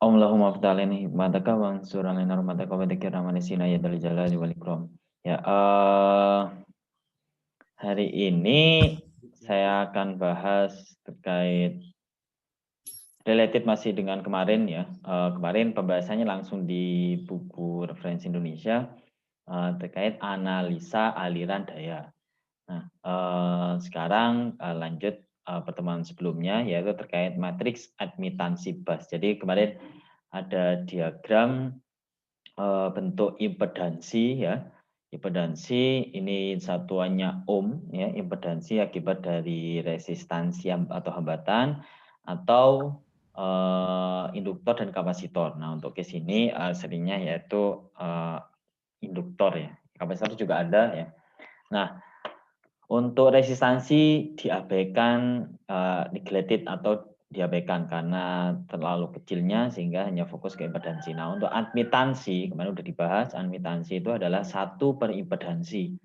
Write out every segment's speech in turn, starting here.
Allahumma afdalini hikmataka wa ansuralina rahmataka wa dzikra manisina ya dzal jalali wal ikram. Ya, hari ini saya akan bahas terkait related masih dengan kemarin ya. Kemarin pembahasannya langsung di buku referensi Indonesia terkait analisa aliran daya. Nah, sekarang lanjut pertemuan sebelumnya yaitu terkait matriks admitansi bus. Jadi kemarin ada diagram bentuk impedansi ya. Impedansi ini satuannya ohm ya, impedansi akibat dari resistansi atau hambatan atau induktor dan kapasitor. Nah, untuk case ini seringnya yaitu induktor ya. Kapasitor juga ada ya. Nah, untuk resistansi diabaikan, neglected atau diabaikan karena terlalu kecilnya sehingga hanya fokus ke impedansi. Nah, untuk admitansi kemarin sudah dibahas, admitansi itu adalah 1 per impedansi.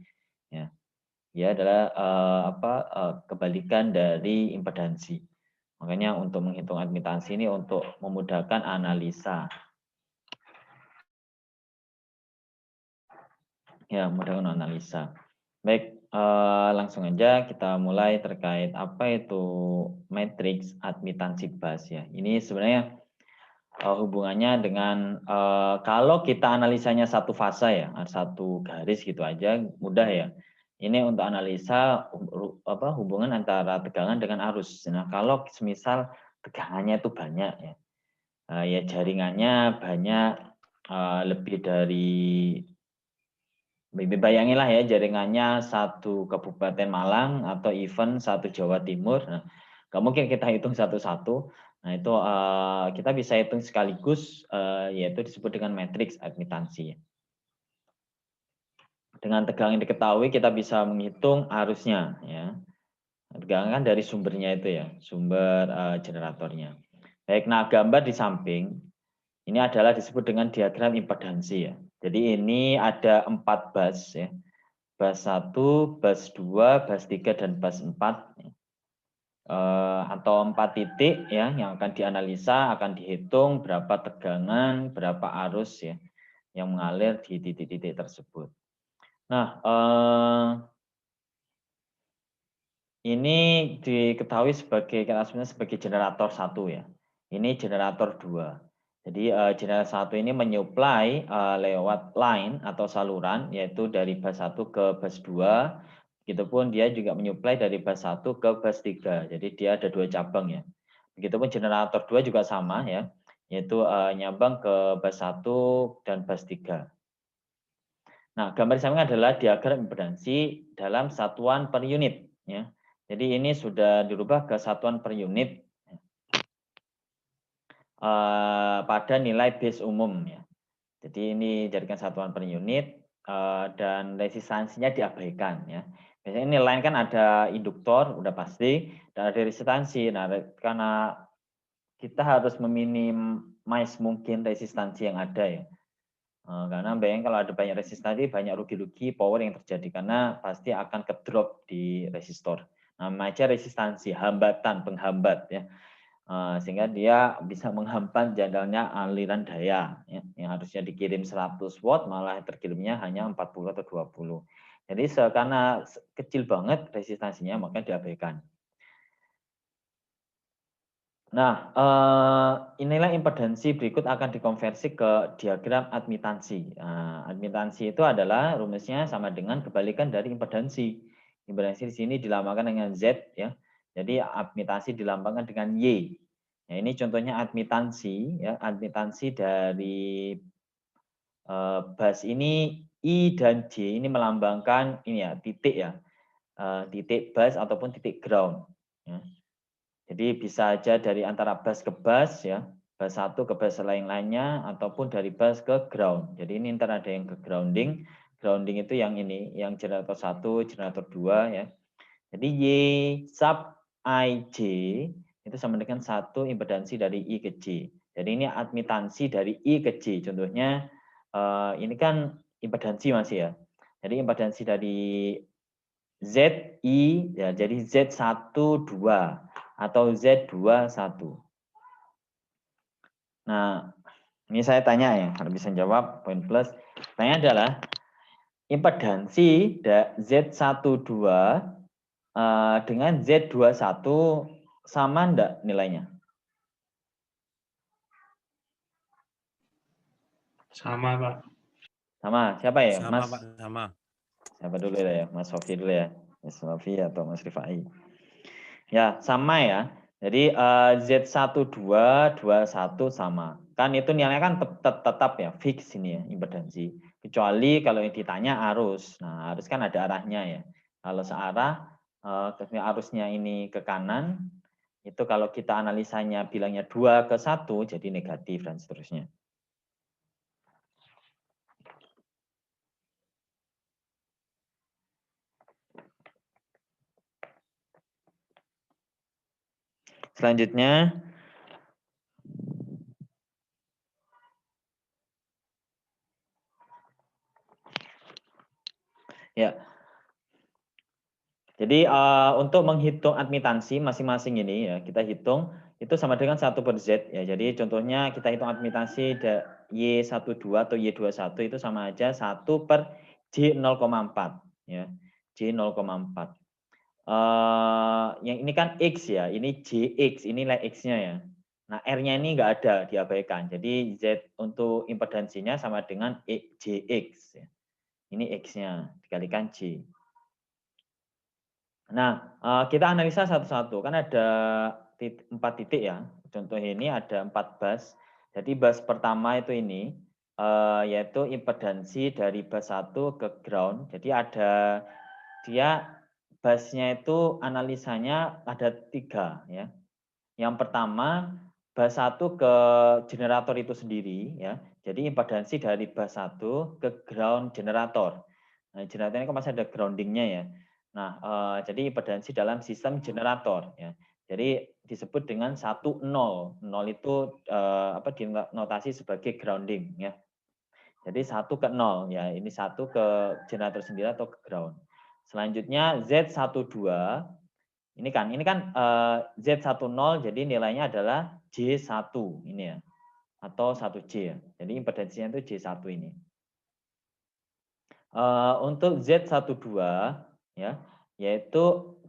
Ya, dia adalah kebalikan dari impedansi. Makanya untuk menghitung admitansi ini untuk memudahkan analisa. Ya, memudahkan analisa. Baik, langsung aja kita mulai terkait apa itu matriks admitansi bus ya. Ini sebenarnya hubungannya dengan kalau kita analisanya satu fase ya, satu garis gitu aja mudah ya. Ini untuk analisa hubungan antara tegangan dengan arus. Nah, kalau semisal tegangannya itu banyak ya, ya jaringannya banyak, lebih dari bayanginlah ya jaringannya satu Kabupaten Malang atau even satu Jawa Timur. Nah, nggak mungkin kita hitung satu-satu. Nah, itu kita bisa hitung sekaligus, yaitu disebut dengan matriks admitansi. Dengan tegangan yang diketahui kita bisa menghitung arusnya ya. Tegangan kan dari sumbernya itu ya, sumber generatornya. Baik, nah gambar di samping ini adalah disebut dengan diagram impedansi ya. Jadi ini ada 4 bus ya. Bus 1, bus 2, bus 3, dan bus 4 atau 4 titik ya yang akan dianalisa, akan dihitung berapa tegangan, berapa arus ya yang mengalir di titik-titik tersebut. Nah, ini diketahui sebagai sebagai generator 1 ya. Ini generator 2. Jadi generator 1 ini menyuplai lewat line atau saluran yaitu dari bus 1 ke bus 2. Begitupun dia juga menyuplai dari bus 1 ke bus 3. Jadi dia ada 2 cabang ya. Begitupun generator 2 juga sama ya, yaitu nyambang ke bus 1 dan bus 3. Nah, gambar di samping adalah diagram impedansi dalam satuan per unit ya. Jadi ini sudah dirubah ke satuan per unit pada nilai base umum ya. Jadi ini jadikan satuan per unit dan resistansinya diabaikan ya. Biasanya ini line kan ada induktor udah pasti dan ada resistansi. Nah, karena kita harus meminimais mungkin resistansi yang ada ya. Karena bayangin kalau ada banyak resistansi, banyak rugi-rugi power yang terjadi karena pasti akan ke-drop di resistor. Namanya resistansi, hambatan, penghambat ya. Sehingga dia bisa menghambat jalannya aliran daya ya, yang harusnya dikirim 100 watt malah terkirimnya hanya 40 atau 20. Jadi karena kecil banget resistansinya maka diabaikan. Nah, inilah impedansi berikut akan dikonversi ke diagram admitansi. Nah, admitansi itu adalah rumusnya sama dengan kebalikan dari impedansi. Impedansi di sini dilambangkan dengan Z ya. Jadi admitansi dilambangkan dengan Y. Nah, ini contohnya admitansi ya, admitansi dari bus ini I dan J ini melambangkan ini ya, titik ya. Titik bus ataupun titik ground ya. Jadi bisa aja dari antara bus ke bus ya, bus 1 ke bus lain-lainnya ataupun dari bus ke ground. Jadi ini ntar ada yang ke grounding. Grounding itu yang ini, yang generator 1, generator 2 ya. Jadi Y sub IJ itu sama dengan 1 impedansi dari I ke J. Jadi ini admitansi dari I ke J. Contohnya ini kan impedansi masih ya. Jadi impedansi dari ZI ya, jadi Z12 atau Z21. Nah, ini saya tanya ya, kalau bisa jawab poin plus. Tanya adalah impedansi Z12 dengan Z21 sama enggak nilainya? Sama, Pak. Sama. Siapa ya? Sama, Mas? Pak, sama. Siapa dulu ya? Mas Sofi dulu ya. Mas Sofi atau Mas Rifai? Ya, sama ya. Jadi Z1221 sama. Kan itu nilainya kan tetap ya, fix ini ya, impedansi. Kecuali kalau yang ditanya arus. Nah, arus kan ada arahnya ya. Kalau searah, arusnya ini ke kanan, itu kalau kita analisanya bilangnya 2:1, jadi negatif dan seterusnya. Selanjutnya, ya. Jadi untuk menghitung admitansi masing-masing ini ya, kita hitung itu sama dengan 1/Z ya. Jadi contohnya kita hitung admitansi Y12 atau Y21 itu sama aja 1/J0,4 ya. J0,4. Yang ini kan X ya, ini JX, ini nilai X-nya ya. Nah, R-nya ini enggak ada, diabaikan. Jadi Z untuk impedansinya sama dengan JX ya. Ini X-nya dikalikan J. Nah, kita analisa satu-satu. Kan ada 4 titik ya. Contoh ini ada 4 bus. Jadi bus pertama itu ini, yaitu impedansi dari bus 1 ke ground. Jadi ada dia busnya itu analisanya ada 3 ya. Yang pertama bus 1 ke generator itu sendiri ya. Jadi impedansi dari bus 1 ke ground generator. Nah, generator ini kan masih ada groundingnya ya. Nah, jadi impedansi dalam sistem generator ya. Jadi disebut dengan 1,0. 0 itu dinotasi sebagai grounding ya. Jadi 1 ke 0 ya. Ini 1 ke generator sendiri atau ke ground. Selanjutnya Z12 ini kan Z10 jadi nilainya adalah J1 ini ya. Atau 1J ya. Jadi impedansinya itu J1 ini. Untuk Z12 ya, yaitu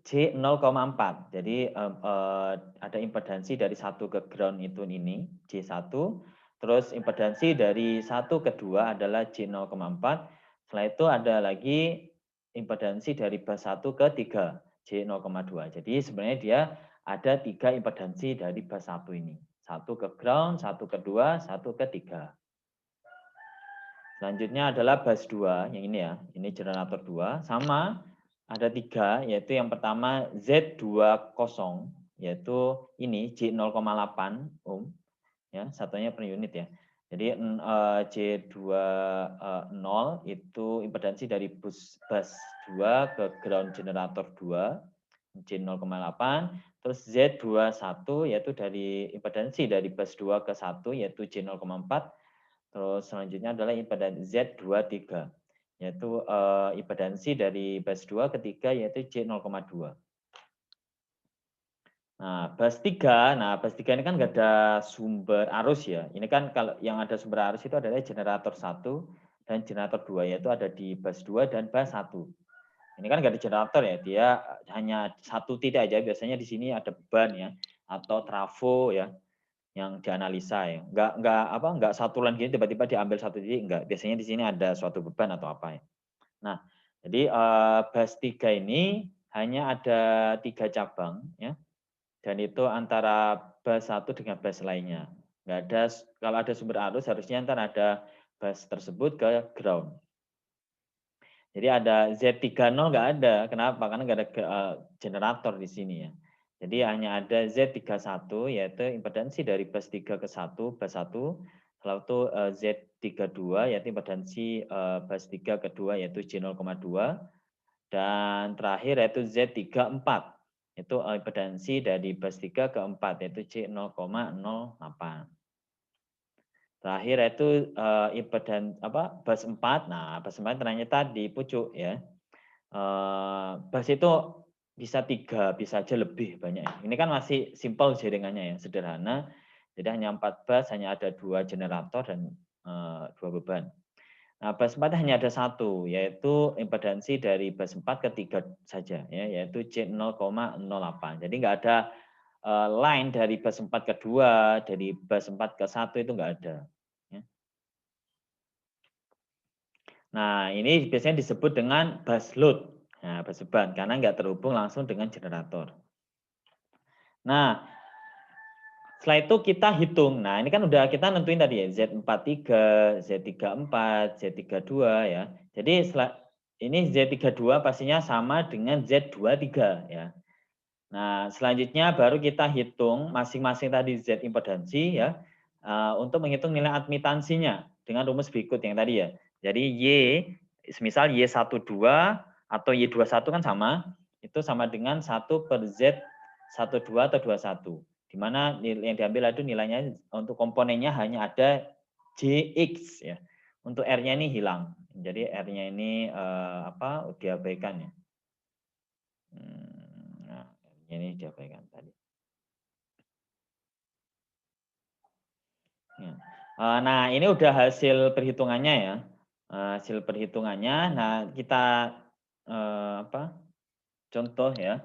J0,4. Jadi ada impedansi dari 1 ke ground itu ini J1, terus impedansi dari 1 ke 2 adalah J0,4. Setelah itu ada lagi impedansi dari bus 1 ke 3 J0,2. Jadi sebenarnya dia ada 3 impedansi dari bus 1 ini. 1 ke ground, 1 ke 2, 1 ke 3. Selanjutnya adalah bus 2, yang ini ya, ini generator 2, sama ada 3, yaitu yang pertama Z20, yaitu ini J0,8 ohm, ya, satunya per unit ya. Jadi J20 itu impedansi dari bus 2 ke ground generator 2, J0,8, terus Z21 yaitu dari impedansi dari bus 2 ke 1 yaitu J0,4. Terus selanjutnya adalah impedansi Z23, yaitu impedansi dari bus 2 ke 3 yaitu J0,2. Nah, bus 3 ini kan nggak ada sumber arus ya. Ini kan kalau yang ada sumber arus itu adalah generator 1 dan generator 2, yaitu ada di bus 2 dan bus 1. Ini kan nggak ada generator ya, dia hanya satu titik aja. Biasanya di sini ada beban ya, atau trafo ya, yang dianalisa ya. Enggak satu line gini tiba-tiba diambil satu titik, enggak. Biasanya di sini ada suatu beban atau apa ya. Nah, jadi bus 3 ini hanya ada 3 cabang ya. Dan itu antara bus 1 dengan bus lainnya. Enggak ada, kalau ada sumber arus harusnya antara ada bus tersebut ke ground. Jadi ada Z30 enggak ada. Kenapa? Karena enggak ada generator di sini ya. Jadi hanya ada Z31 yaitu impedansi dari bus 3 ke 1, bus 1. Setelah itu Z32 yaitu impedansi bus 3 ke 2 yaitu J0,2. Dan terakhir yaitu Z34. Itu impedansi dari bus 3 ke 4 yaitu J0,08. Terakhir itu bus 4. Nah, bus 4 ternyata di pucuk ya. Bus itu bisa 3, bisa aja lebih banyak. Ini kan masih simpel jaringannya ya, sederhana. Jadi hanya 4 bus, hanya ada 2 generator dan 2 beban. Nah, bus 4 hanya ada satu, yaitu impedansi dari bus 4 ke 3 saja, ya, yaitu J0,08. Jadi nggak ada line dari bus 4 ke 2, dari bus 4 ke 1 itu nggak ada. Ya. Nah, ini biasanya disebut dengan bus load, nah, bus beban, karena nggak terhubung langsung dengan generator. Nah, setelah itu kita hitung. Nah, ini kan udah kita nentuin tadi ya, Z43, Z34, Z32 ya. Jadi setelah ini Z32 pastinya sama dengan Z23 ya. Nah, selanjutnya baru kita hitung masing-masing tadi Z impedansi ya, untuk menghitung nilai admitansinya dengan rumus berikut yang tadi ya. Jadi Y, misal Y12 atau Y21 kan sama, itu sama dengan 1 per Z12 atau 21. Di mana yang diambil itu nilainya untuk komponennya hanya ada JX ya. Untuk R-nya ini hilang. Jadi R-nya ini diabaikan ya. Nah, ini diabaikan tadi. Ya. Nah, ini udah hasil perhitungannya ya. Hasil perhitungannya. Nah, kita contoh ya.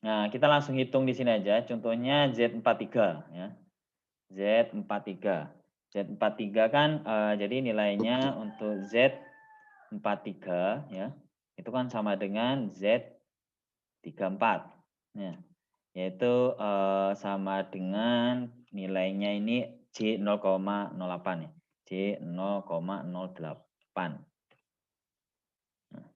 Nah, kita langsung hitung di sini aja. Contohnya Z43 ya. Z43. Z43 kan jadi nilainya untuk Z43 ya. Itu kan sama dengan Z34. Ya. Yaitu sama dengan nilainya ini J0,08 ya. J0,08. Nah,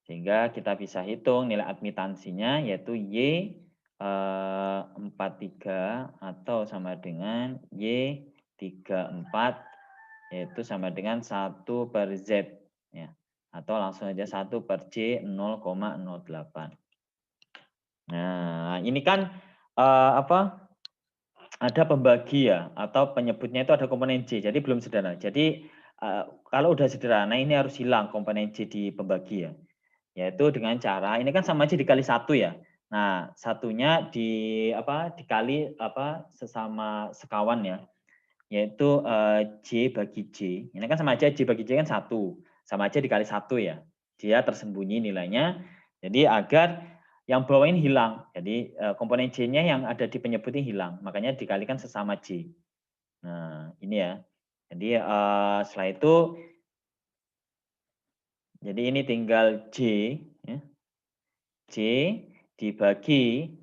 sehingga kita bisa hitung nilai admitansinya yaitu Y43 atau sama dengan Y34 yaitu sama dengan 1 per Z ya. Atau langsung aja 1 per J0,08. Nah, ini kan ada pembagi ya atau penyebutnya itu ada komponen J. Jadi belum sederhana. Jadi kalau udah sederhana ini harus hilang komponen J di pembagi ya. Yaitu dengan cara ini kan sama aja dikali 1 ya. Nah, satunya dikali sesama sekawan ya. Yaitu J bagi J. Ini kan sama aja J bagi J kan 1. Sama aja dikali 1 ya. Dia tersembunyi nilainya. Jadi agar yang bawah ini hilang. Jadi komponen J-nya yang ada di penyebut ini hilang. Makanya dikalikan sesama J. Nah, ini ya. Jadi setelah itu jadi ini tinggal J ya. J dibagi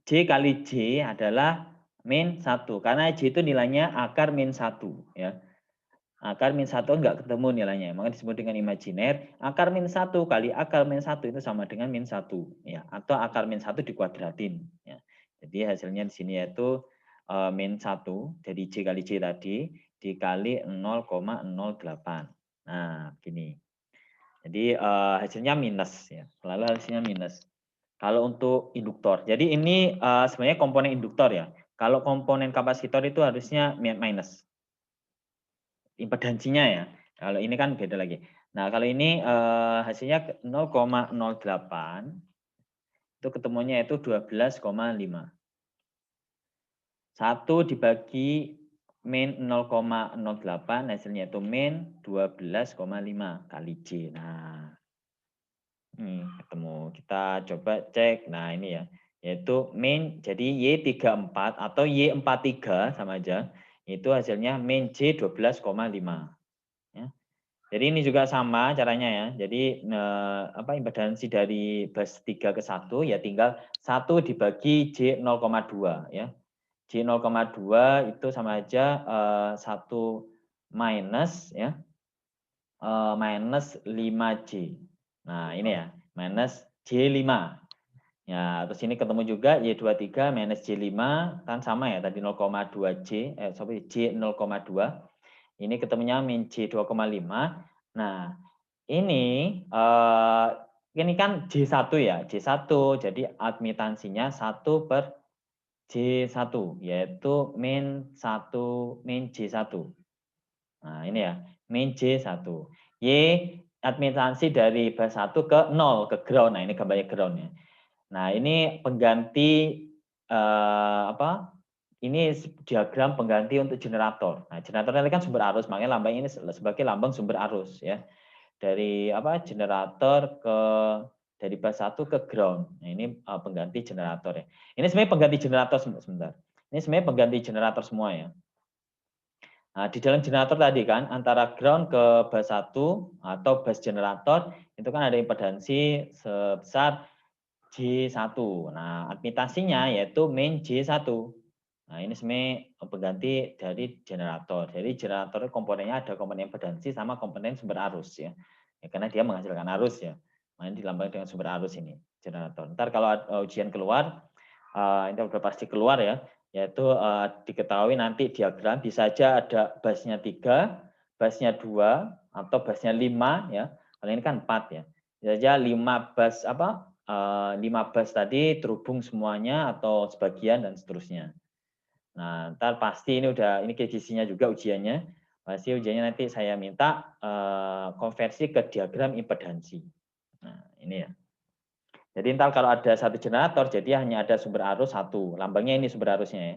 J kali J adalah min 1. Karena J itu nilainya akar min 1 ya. Akar min 1 enggak ketemu nilainya, maka disebut dengan imajiner. Akar min 1 kali akar min 1 itu sama dengan min 1 ya, atau akar min 1 dikuadratin ya. Jadi hasilnya di sini yaitu min 1 dari J kali J tadi dikali 0,08. Nah, gini. Jadi hasilnya minus ya. Selalu hasilnya minus. Kalau untuk induktor. Jadi ini sebenarnya komponen induktor ya. Kalau komponen kapasitor itu harusnya minus. Impedansinya ya. Kalau ini kan beda lagi. Nah, kalau ini hasilnya 0,08 itu ketemunya itu 12,5. 1 dibagi min 0,08 hasilnya itu min 12,5 kali J. Nah, ini ketemu. Kita coba cek. Nah, ini ya. Yaitu min jadi Y34 atau Y43 sama aja. Itu hasilnya min J 12,5. Ya. Jadi ini juga sama caranya ya. Jadi impedansi dari bus 3 ke 1 ya tinggal 1 dibagi J 0,2 ya. J 0,2 itu sama aja 1 minus ya. Minus 5J. Nah, ini ya, minus J5. Ya, terus ini ketemu juga Y23 minus J5 kan sama ya tadi 0,2J J 0,2. Ini ketemunya min J 2,5. Nah, ini kan J1 ya, J1. Jadi admitansinya 1 per J1 yaitu min 1 min J1. Nah, ini ya, min J1. Y admitansi dari bus 1 ke 0 ke ground. Nah, ini gambarnya ground ya. Nah, ini pengganti apa? Ini diagram pengganti untuk generator. Nah, generator ini kan sumber arus, makanya lambang ini sebagai lambang sumber arus ya. Dari apa? Generator ke dari bus 1 ke ground. Nah, ini pengganti generator ya. Ini sebenarnya pengganti generator sebentar. Ini sebenarnya pengganti generator semua ya. Nah, di dalam generator tadi kan antara ground ke bus 1 atau bus generator itu kan ada impedansi sebesar J1. Nah, admitansinya yaitu main J1. Nah, ini sebenarnya pengganti dari generator. Jadi generator komponennya ada komponen impedansi sama komponen sumber arus ya. Ya karena dia menghasilkan arus ya. Nah, ini dilambangkan dengan sumber arus ini generator. Ntar kalau ujian keluar, ini udah pasti keluar ya, yaitu diketahui nanti diagram bisa saja ada busnya 3, busnya 2, atau busnya 5 ya. Kalau ini kan 4 ya. Bisa saja 5 bus apa 5 bus tadi terhubung semuanya atau sebagian dan seterusnya. Nah, ntar pasti ini KGC-nya juga ujiannya. Pasti ujiannya nanti saya minta konversi ke diagram impedansi. Nah, ini ya. Jadi ntar kalau ada satu generator, jadi hanya ada sumber arus satu. Lambangnya ini sumber arusnya ya.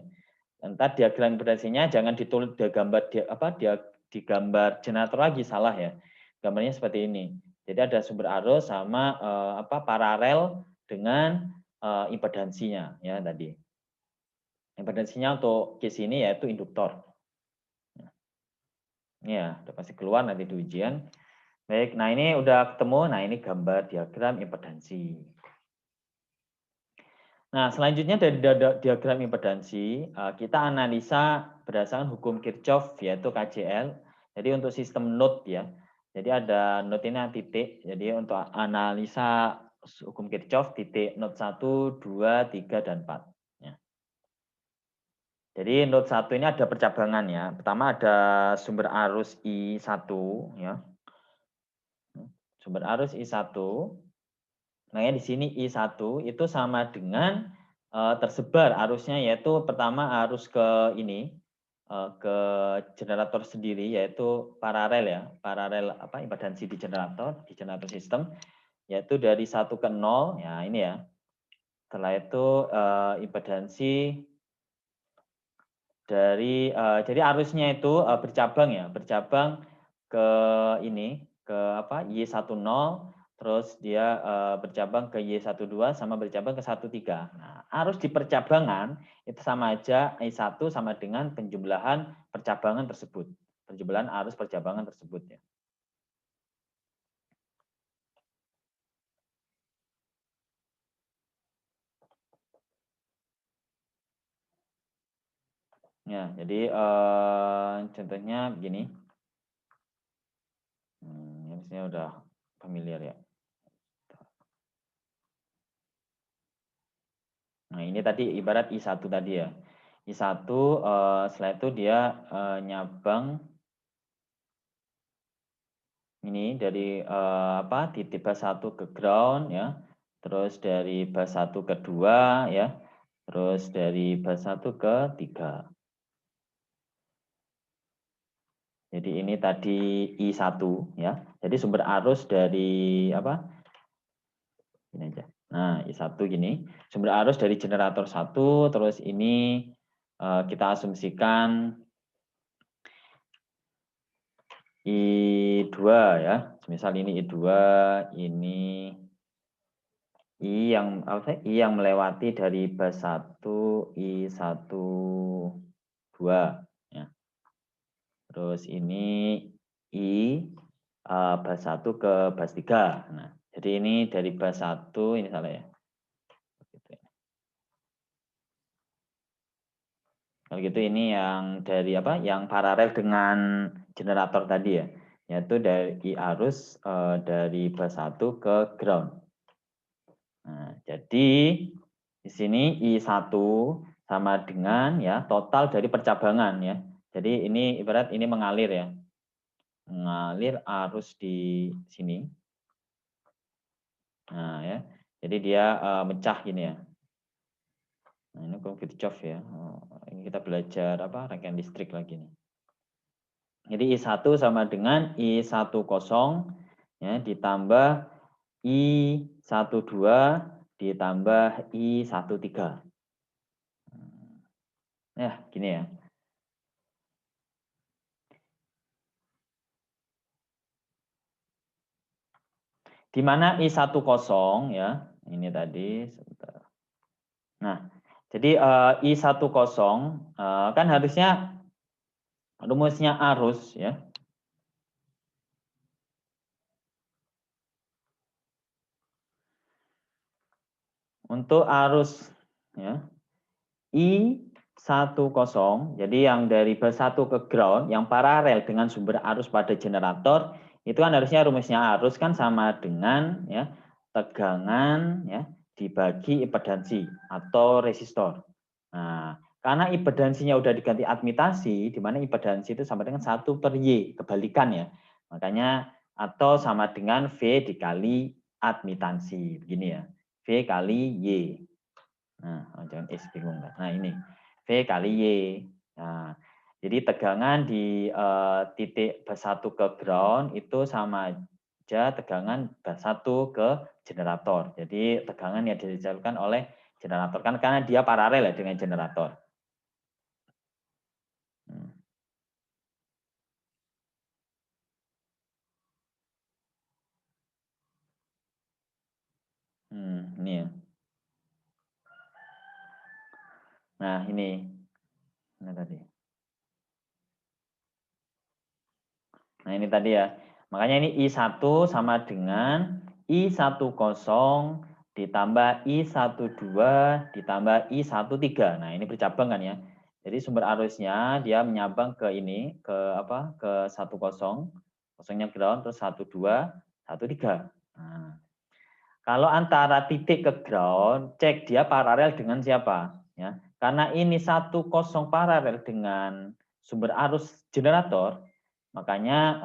Ntar diagram impedansinya jangan ditulis digambar generator lagi, salah ya. Gambarnya seperti ini. Jadi ada sumber arus sama paralel dengan impedansinya ya tadi. Impedansinya untuk case ini yaitu induktor. Ini ya, udah pasti keluar nanti di ujian. Baik, nah ini udah ketemu. Nah, ini gambar diagram impedansi. Nah, selanjutnya dari diagram impedansi, kita analisa berdasarkan hukum Kirchhoff, yaitu KCL. Jadi untuk sistem node ya, jadi ada node ini titik, jadi untuk analisa hukum Kirchhoff, titik node 1, 2, 3, dan 4. Ya. Jadi node 1 ini ada percabangan ya. Pertama ada sumber arus I1, ya. Sumber arus I1. Nah, di sini I1 itu sama dengan tersebar arusnya, yaitu pertama arus ke ini ke generator sendiri, yaitu paralel ya, paralel impedansi di generator sistem, yaitu dari 1 ke 0 ya, ini ya. Setelah itu impedansi dari jadi arusnya itu bercabang ya, bercabang ke ini ke Y10, terus dia bercabang ke Y12 sama bercabang ke 13. Nah, arus di percabangan itu sama aja I1 sama dengan penjumlahan percabangan tersebut. Penjumlahan arus percabangan tersebut ya. Ya, jadi contohnya begini. Ini udah familiar ya. Nah, ini tadi ibarat I1 tadi ya. I1 setelah itu dia nyabang ini dari titik bus 1 ke ground ya. Terus dari bus 1 ke 2 ya. Terus dari bus 1 ke 3. Jadi ini tadi I1 ya. Jadi sumber arus dari ini aja. Nah, I1 gini. Sumber arus dari generator 1, terus ini kita asumsikan I2 ya. Misal ini I2, ini I yang melewati dari bus 1, I1, 2 ya. Terus ini I bus 1 ke bus 3. Nah, jadi ini dari bus 1 ini salah ya. Kalau gitu ini yang dari yang paralel dengan generator tadi ya, yaitu dari arus dari bus 1 ke ground. Nah, jadi di sini I1 sama dengan ya total dari percabangan ya. Jadi ini ibarat ini mengalir ya. Mengalir arus di sini. Nah, ya. Jadi dia mecah gini ya. Nah, ini Kirchhoff ya. Ini kita belajar rangkaian listrik lagi nih. Jadi I1 sama dengan I10 ya, ditambah I12 ditambah I13. Ya, gini ya. Di mana I10 ya, ini tadi sebentar. Nah, jadi I10 kan harusnya rumusnya arus ya. Untuk arus ya, I10, jadi yang dari bus 1 ke ground yang paralel dengan sumber arus pada generator, itu kan harusnya rumusnya arus kan sama dengan ya tegangan ya dibagi impedansi atau resistor. Nah, karena impedansinya udah diganti admitasi, di mana impedansi itu sama dengan 1/Y, kebalikan ya. Makanya atau sama dengan V dikali admitansi, begini ya. V kali Y. Nah, jangan bingung. Nah, ini V kali Y. Nah, jadi tegangan di titik bus 1 ke ground itu sama aja tegangan bus 1 ke generator. Jadi tegangan yang disalurkan oleh generator kan karena dia paralel ya dengan generator. Ini ya. Nah, ini tadi. Nah, ini tadi ya. Makanya ini I1 sama dengan I10 ditambah I12 ditambah I13. Nah, ini bercabang kan ya. Jadi sumber arusnya dia menyambang ke ini, ke apa? Ke 10, kosongnya ground, terus 12, 13. Nah, kalau antara titik ke ground, cek dia paralel dengan siapa? Ya, karena ini 10 paralel dengan sumber arus generator, makanya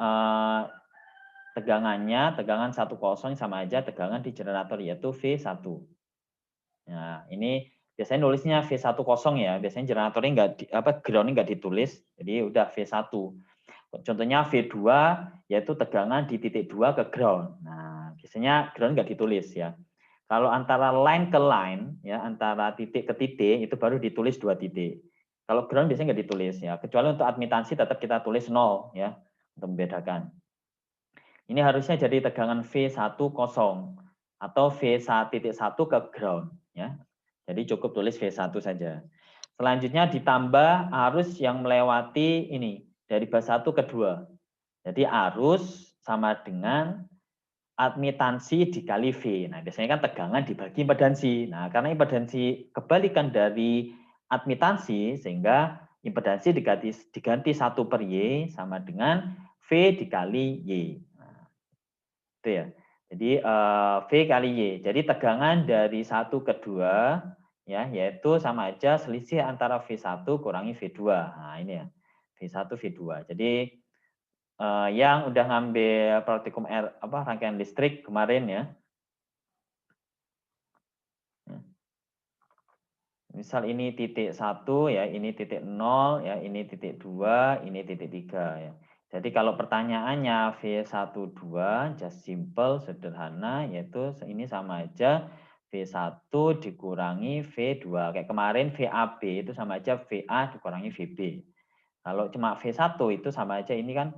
tegangan 10 sama aja tegangan di generator yaitu V1. Nah, ini biasanya nulisnya V10 ya, biasanya generatornya groundnya nggak ditulis, jadi udah V1. Contohnya V2 yaitu tegangan di titik 2 ke ground. Nah, biasanya ground nggak ditulis ya. Kalau antara line ke line, ya antara titik ke titik itu baru ditulis 2 titik. Kalau ground biasanya nggak ditulis ya. Kecuali untuk admitansi tetap kita tulis 0 ya untuk membedakan. Ini harusnya jadi tegangan V10 atau V1.1 ke ground ya. Jadi cukup tulis V1 saja. Selanjutnya ditambah arus yang melewati ini dari bus 1 ke 2. Jadi arus sama dengan admitansi dikali V. Nah, biasanya kan tegangan dibagi impedansi. Nah, karena impedansi kebalikan dari admitansi, sehingga impedansi diganti 1/Y sama dengan V dikali Y. Nah, itu ya. Jadi V kali Y. Jadi tegangan dari 1 ke 2 ya, yaitu sama aja selisih antara V1 kurangi V2. Nah, ini ya. V1 V2. Jadi yang udah ngambil praktikum rangkaian listrik kemarin ya. Misal ini titik 1 ya, ini titik 0 ya, ini titik 2, ini titik 3 ya. Jadi kalau pertanyaannya V12 just simple sederhana yaitu ini sama aja V1 dikurangi V2. Kayak kemarin VAB itu sama aja VA dikurangi VB. Kalau cuma V1 itu sama aja ini kan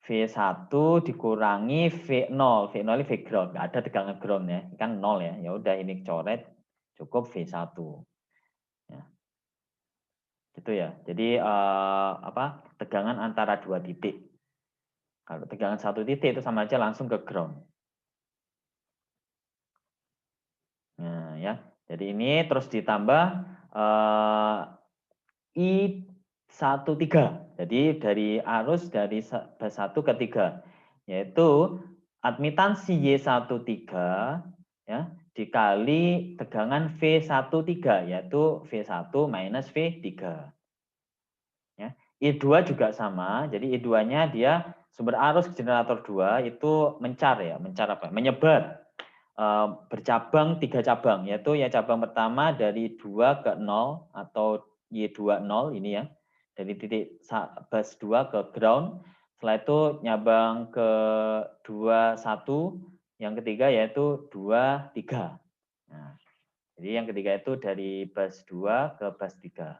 V1 dikurangi V0. V0 ini V ground, nggak ada tegangan ground ya, kan 0 ya. Ya udah ini coret cukup V1. Ya. Gitu ya. Jadi tegangan antara 2 titik. Kalau tegangan 1 titik itu sama aja langsung ke ground. Nah, ya. Jadi ini terus ditambah I13. Jadi dari arus dari bus 1 ke 3 yaitu admitansi Y13 ya dikali tegangan V13 yaitu V1 minus V3. Ya. I2 juga sama. Jadi I2-nya dia sumber arus generator 2 itu mencar ya, mencar apa? Menyebar. Bercabang 3 cabang yaitu ya cabang pertama dari 2 ke 0 atau Y20 ini ya. Dari titik bus 2 ke ground. Setelah itu nyabang ke 21, yang ketiga yaitu 23. Nah, jadi yang ketiga itu dari bus 2 ke bus 3.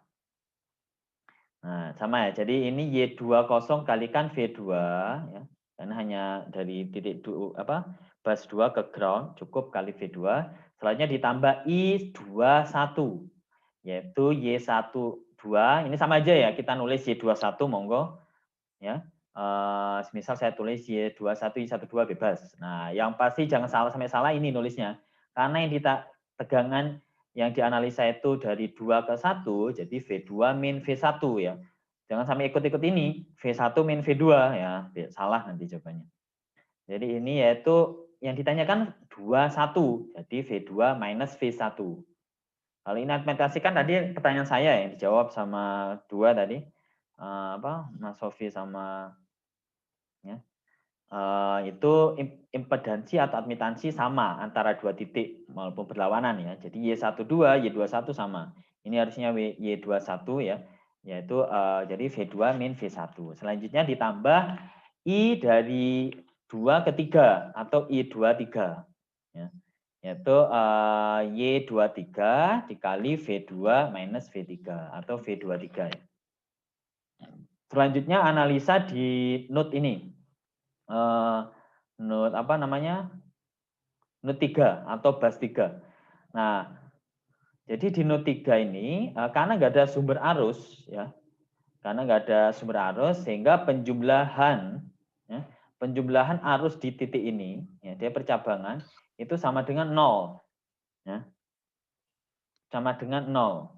Nah, sama ya. Jadi ini Y20 kalikan V2 ya. Karena hanya dari titik bus 2 ke ground cukup kali V2. Selanjutnya ditambah I21 yaitu Y12. Ini sama aja ya, kita nulis Y21 monggo ya. Misal saya tulis Y21 Y12 bebas. Nah, yang pasti jangan sampai salah ini nulisnya. Karena yang tegangan yang dianalisa itu dari 2 ke 1, jadi V2 min V1 ya. Jangan sampai ikut-ikut ini, V1 min V2 ya, salah nanti jawabannya. Jadi ini yaitu yang ditanyakan 21, jadi V2 minus V1. Kalau ini argumentasikan tadi pertanyaan saya yang dijawab sama 2 tadi, Mas Sofi sama ya. Itu impedansi atau admitansi sama antara dua titik walaupun berlawanan ya. Jadi Y12, Y21 sama. Ini harusnya Y21 ya, yaitu jadi V2 min V1. Selanjutnya ditambah I dari 2 ke 3 atau I23 ya. Yaitu Y23 dikali V2 minus V3 atau V23 ya. Selanjutnya analisa di note ini. Note note 3 atau bus 3. Nah, jadi di note 3 ini karena nggak ada sumber arus ya, karena nggak ada sumber arus sehingga penjumlahan arus di titik ini ya, dia percabangan itu sama dengan 0 ya, sama dengan 0.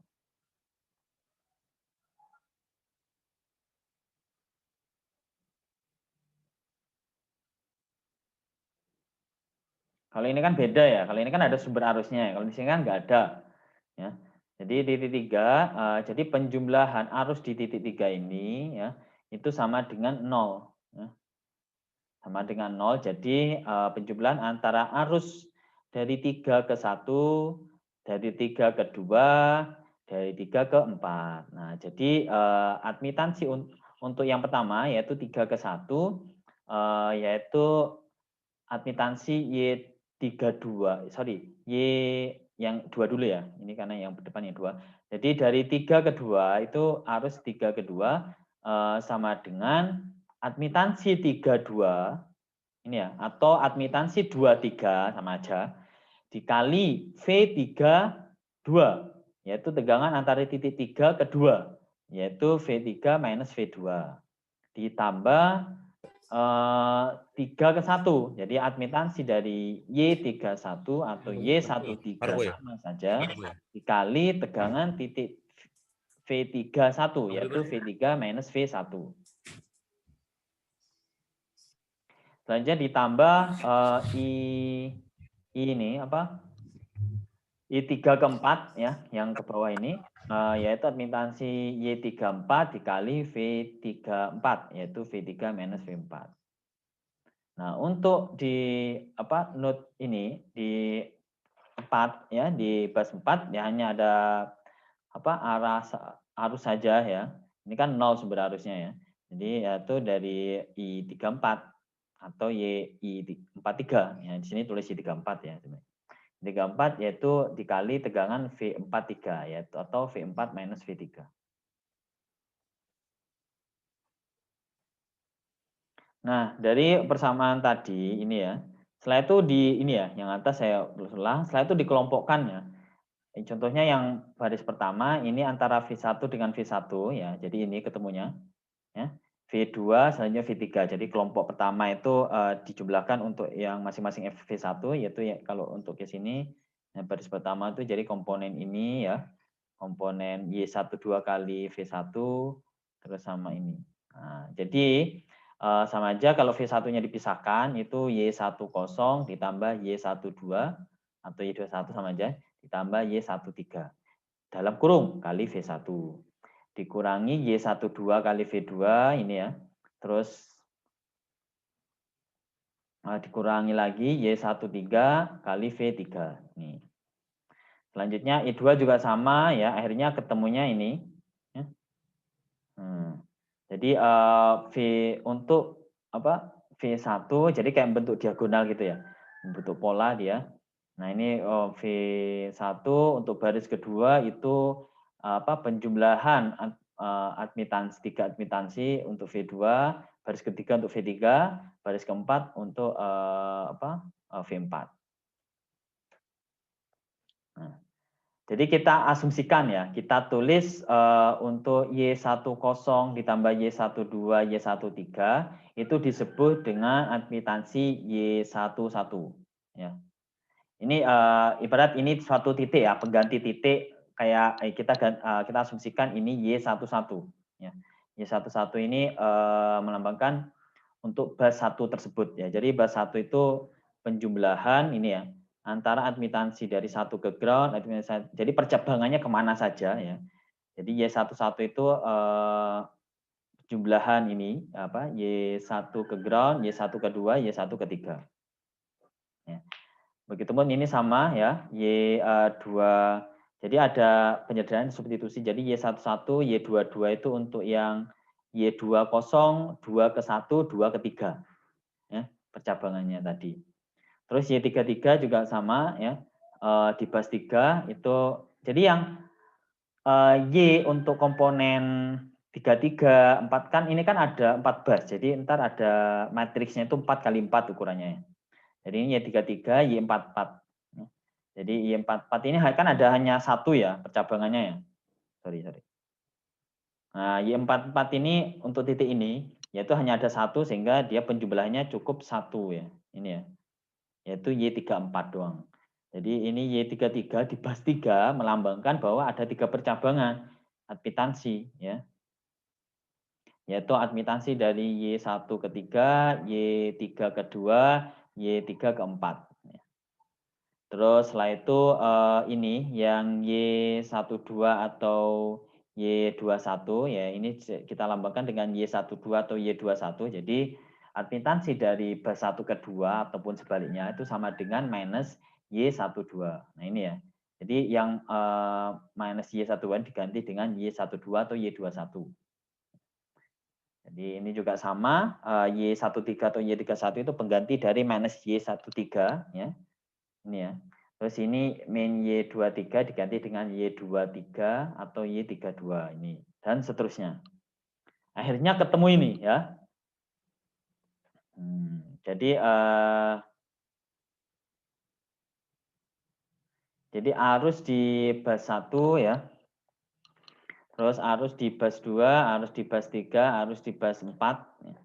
Kalau ini kan beda ya, kalau ini kan ada sumber arusnya, kalau di sini kan nggak ada. Ya. Jadi di titik 3, jadi penjumlahan arus di titik 3 ini ya, itu sama dengan 0. Ya. Sama dengan 0, jadi penjumlahan antara arus dari 3 ke 1, dari 3 ke 2, dari 3 ke 4. Nah, jadi admitansi untuk yang pertama yaitu 3 ke 1, yaitu admitansi Y32, Y yang 2 dulu ya, ini karena yang depan yang 2. Jadi dari 3 ke 2 itu arus 3 ke 2 sama dengan admitansi 32, ini ya, atau admitansi 23 sama aja, dikali V32, yaitu tegangan antara titik 3 ke 2, yaitu V3 minus V2, ditambah 3 ke 1. Jadi admitansi dari Y31 atau Y13 sama saja dikali tegangan titik V31 yaitu V3 minus V1. Selanjutnya ditambah ini I3 ke 4 ya, yang ke bawah ini yaitu admitansi Y34 dikali V34 yaitu V3 minus V4. Nah, untuk di note ini di 4 ya, di bus 4 ya hanya ada arus saja ya. Ini kan 0 sumber arusnya ya. Jadi yaitu dari I34 atau Y43 ya. Di sini tulis Y34 ya, teman. 34 yaitu dikali tegangan V43 yaitu atau V4 minus V3. Nah, dari persamaan tadi ini ya, setelah itu ini ya, yang atas saya ulang, setelah itu dikelompokkan ya. Contohnya yang baris pertama ini antara V1 dengan V1 ya, jadi ini ketemunya. Ya. V2 selanjutnya V3. Jadi kelompok pertama itu dijumlahkan untuk yang masing-masing V1 yaitu ya, kalau untuk ke sini yang baris pertama itu jadi komponen ini ya. Komponen Y12 kali V1 terus sama ini. Nah, jadi sama aja kalau V1-nya dipisahkan itu Y10 ditambah Y12 atau Y21 sama aja ditambah Y13 dalam kurung kali V1 dikurangi Y12 kali V2 ini ya. Terus dikurangi lagi Y13 kali V3 nih. Selanjutnya I2 juga sama ya, akhirnya ketemunya ini ya. Jadi V untuk apa? V1 jadi kayak bentuk diagonal gitu ya. Bentuk pola dia. Nah, ini V1 untuk baris kedua itu apa? Penjumlahan admitansi 3 admitansi untuk V2, baris ketiga untuk V3, baris keempat untuk apa? V4. Nah, jadi kita asumsikan ya, kita tulis untuk Y10 ditambah Y12, Y13 itu disebut dengan admitansi Y11. Ya. Ini ibarat ini suatu titik ya, pengganti titik kayak kita asumsikan ini Y11. Ya. Y11 ini melambangkan untuk bus 1 tersebut ya. Jadi bus 1 itu penjumlahan ini ya, antara admitansi dari satu ke ground, jadi percabangannya kemana saja ya. Jadi Y11 itu jumlahan ini apa Y1 ke ground, Y1 ke 2, Y1 ke 3. Ya. Begitupun ini sama ya, Y2. Jadi ada penyederhanaan substitusi. Jadi Y11, Y22 itu untuk yang Y20, 2 ke 1, 2 ke 3. Ya, percabangannya tadi. Terus Y33 juga sama ya. Di bus 3 itu jadi yang Y untuk komponen 33, 4 kan ini kan ada 4 bus. Jadi ntar ada matriksnya itu 4 kali 4 ukurannya ya. Jadi ini Y33, Y44. Jadi Y44 ini kan ada hanya satu ya percabangannya ya. Sorry. Nah, Y44 ini untuk titik ini yaitu hanya ada satu sehingga dia penjumlahannya cukup satu ya. Ini ya. Yaitu Y34 doang. Jadi ini Y33 di bus 3 melambangkan bahwa ada 3 percabangan admitansi ya. Yaitu admitansi dari Y1 ke 3, Y3 ke 2, Y3 ke 4. Terus setelah itu ini yang Y12 atau Y21 ya ini kita lambangkan dengan Y12 atau Y21. Jadi admitansi dari bus 1 ke 2 ataupun sebaliknya itu sama dengan minus Y12. Nah ini ya. Jadi yang minus Y12 diganti dengan Y12 atau Y21. Jadi ini juga sama Y13 atau Y31 itu pengganti dari minus Y13 ya. Ini ya. Terus ini min Y23 diganti dengan Y23 atau Y32 ini dan seterusnya. Akhirnya ketemu ini ya. Jadi arus di bus 1 ya. Terus arus di bus 2, arus di bus 3, arus di bus 4 ya.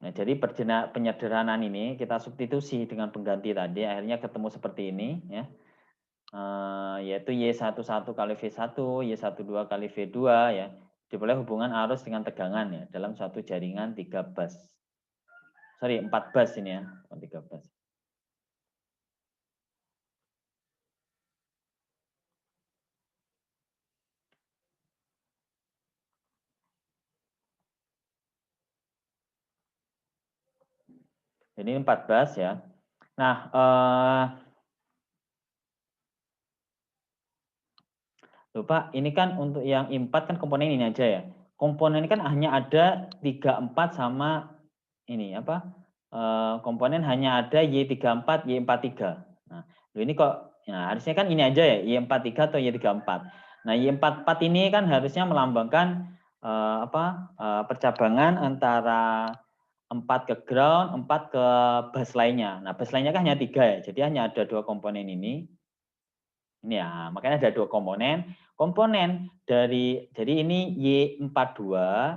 Nah, jadi penyederhanaan ini kita substitusi dengan pengganti tadi, akhirnya ketemu seperti ini ya. Yaitu Y11 kali V1, Y12 kali V2 ya. Diperoleh hubungan arus dengan tegangan ya dalam suatu jaringan 3 bus. Sorry, 4 bus ini ya, 3 bus. Jadi 4 bus ya. Nah, lupa ini kan untuk yang I4 kan komponen ini aja ya. Komponen ini kan hanya ada 34 sama ini apa? Komponen hanya ada Y34, Y43. Nah, ini kok nah harusnya kan ini aja ya, Y43 atau Y34. Nah, Y44 ini kan harusnya melambangkan percabangan antara 4 ke ground, 4 ke bus lainnya. Nah, bus lainnya kan hanya 3 ya. Jadi hanya ada 2 komponen ini. Ini ya, makanya ada 2 komponen. Komponen dari jadi ini Y42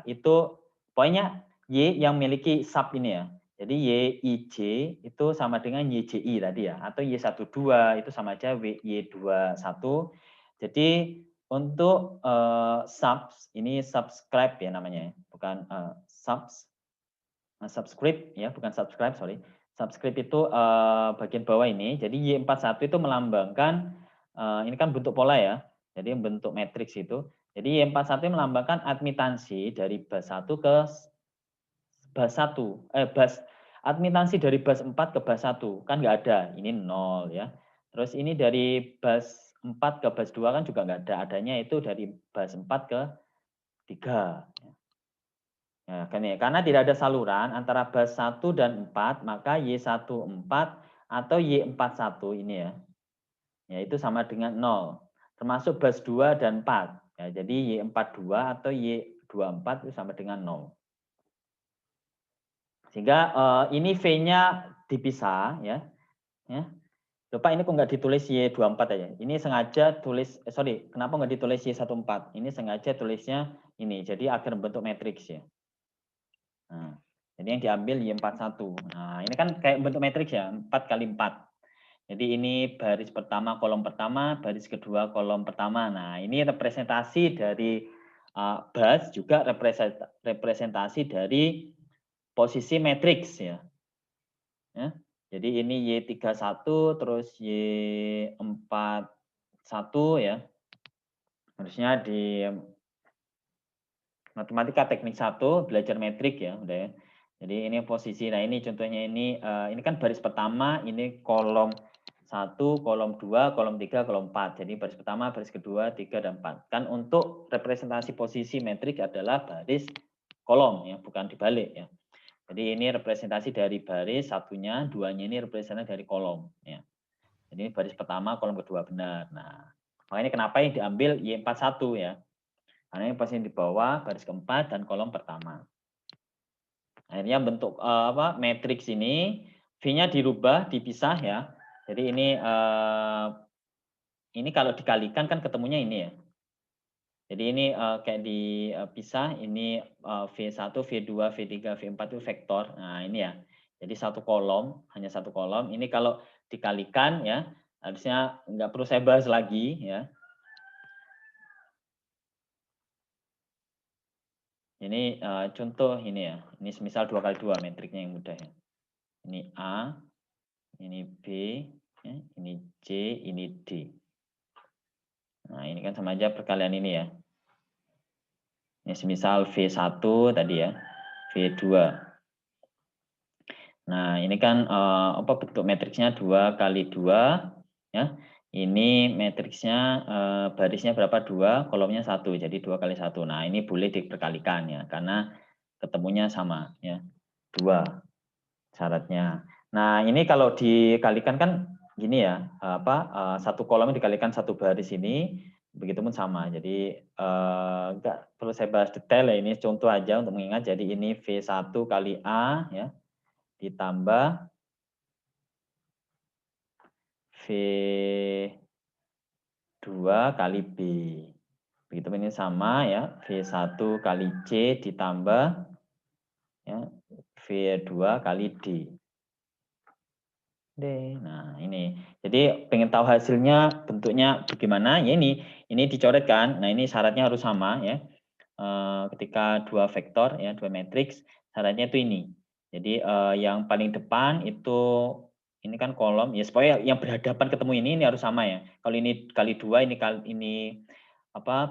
itu pokoknya Y yang memiliki sub ini ya. Jadi YIJ itu sama dengan YJI tadi ya, atau Y12 itu sama aja Y21. Jadi untuk subs ini subscribe ya namanya, bukan subscribe ya, bukan subscribe, sorry. Subscribe itu bagian bawah ini. Jadi Y41 itu melambangkan ini kan bentuk pola ya. Jadi bentuk matriks itu. Jadi Y41 melambangkan admitansi dari bus 1 ke bus 1. Admitansi dari bus 4 ke bus 1 kan nggak ada. Ini 0 ya. Terus ini dari bus 4 ke bus 2 kan juga nggak ada. Adanya itu dari bus 4 ke 3. Nah, karena tidak ada saluran antara bus 1 dan 4, maka Y14 atau Y41 ini ya, itu sama dengan 0. Termasuk bus 2 dan 4. Ya, jadi Y42 atau Y24 itu sama dengan 0. Sehingga ini V-nya dipisah ya. Lupa ini kok nggak ditulis Y24 aja. Ini sengaja tulis, kenapa nggak ditulis Y14? Ini sengaja tulisnya ini, jadi agar membentuk matriks ya. Nah, jadi yang diambil Y41. Nah, ini kan kayak bentuk matriks ya, 4 kali 4. Jadi ini baris pertama, kolom pertama, baris kedua, kolom pertama. Nah, ini representasi dari bus, juga representasi dari posisi matriks ya. Jadi ini Y31 terus Y41 ya. Harusnya di matematika teknik 1 belajar metrik ya, udah ya. Jadi ini posisi. Nah, ini contohnya ini kan baris pertama, ini kolom 1, kolom 2, kolom 3, kolom 4. Jadi baris pertama, baris kedua, 3 dan 4. Kan untuk representasi posisi metrik adalah baris kolom ya, bukan dibalik ya. Jadi ini representasi dari baris satunya, duanya ini representasi dari kolom ya. Jadi baris pertama, kolom kedua benar. Nah, makanya kenapa yang diambil Y41 ya. Karena yang posisi di bawah, baris keempat dan kolom pertama. Akhirnya bentuk matriks ini V-nya dirubah, dipisah ya. Jadi ini kalau dikalikan kan ketemunya ini ya. Jadi ini kayak dipisah, ini V1, V2, V3, V4 itu vektor. Nah, ini ya. Jadi satu kolom, hanya satu kolom. Ini kalau dikalikan ya, harusnya nggak perlu saya bahas lagi ya. Ini contoh ini ya. Ini semisal 2 kali 2 matriknya yang mudah ya. Ini A, ini B, ya, ini C, ini D. Nah, ini kan sama aja perkalian ini ya. Ini semisal V1 tadi ya, V2. Nah, ini kan bentuk matriksnya 2 kali 2 ya. Ini matriksnya barisnya berapa? 2, kolomnya 1. Jadi 2 kali 1. Nah, ini boleh diperkalikan ya karena ketemunya sama ya. 2 syaratnya. Nah, ini kalau dikalikan kan gini ya, satu kolomnya dikalikan satu baris ini, begitu pun sama. Jadi enggak perlu saya bahas detail ya, ini contoh aja untuk mengingat. Jadi ini V1 kali A ya, ditambah V2 kali B. Begitu ini sama ya, V1 kali C ditambah ya, V2 kali D. Nah, ini. Jadi pengen tahu hasilnya bentuknya bagaimana? Ya ini dicoret kan. Nah, ini syaratnya harus sama ya. Ketika dua vektor ya, dua matriks, syaratnya itu ini. Jadi yang paling depan itu ini kan kolom ya, supaya yang berhadapan ketemu ini harus sama ya. Kalau ini kali 2, ini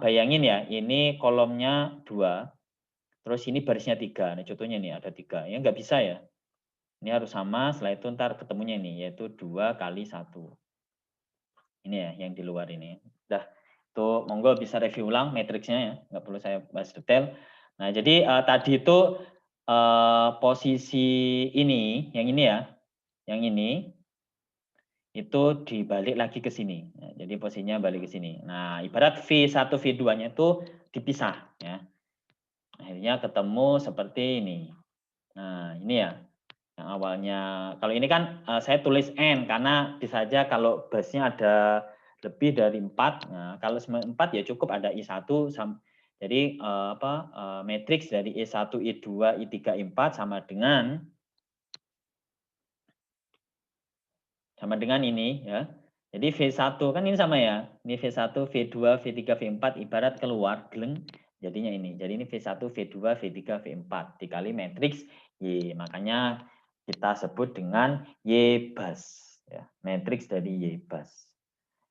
bayangin ya, ini kolomnya 2, terus ini barisnya 3. Nah, contohnya ini ada 3. Ya nggak bisa ya. Ini harus sama, setelah itu ntar ketemunya ini, yaitu 2 kali 1. Ini ya, yang di luar ini. Udah, itu monggo bisa review ulang matriksnya ya, nggak perlu saya bahas detail. Nah, jadi tadi itu posisi ini, yang ini ya, yang ini, itu dibalik lagi ke sini. Nah, jadi posisinya balik ke sini. Nah, ibarat V1, V2-nya itu dipisah. Ya. Akhirnya ketemu seperti ini. Nah, ini ya. Yang awalnya, kalau ini kan saya tulis N karena bisa saja kalau busnya ada lebih dari 4. Nah, kalau 4 ya cukup ada I1. Jadi matriks dari I1, I2, I3, I4 sama dengan ini ya. Jadi V1 kan ini sama ya. Ini V1, V2, V3, V4 ibarat keluar geleng jadinya ini. Jadi ini V1, V2, V3, V4 dikali matriks Y. Makanya kita sebut dengan Y-bus ya, matriks dari Y-bus.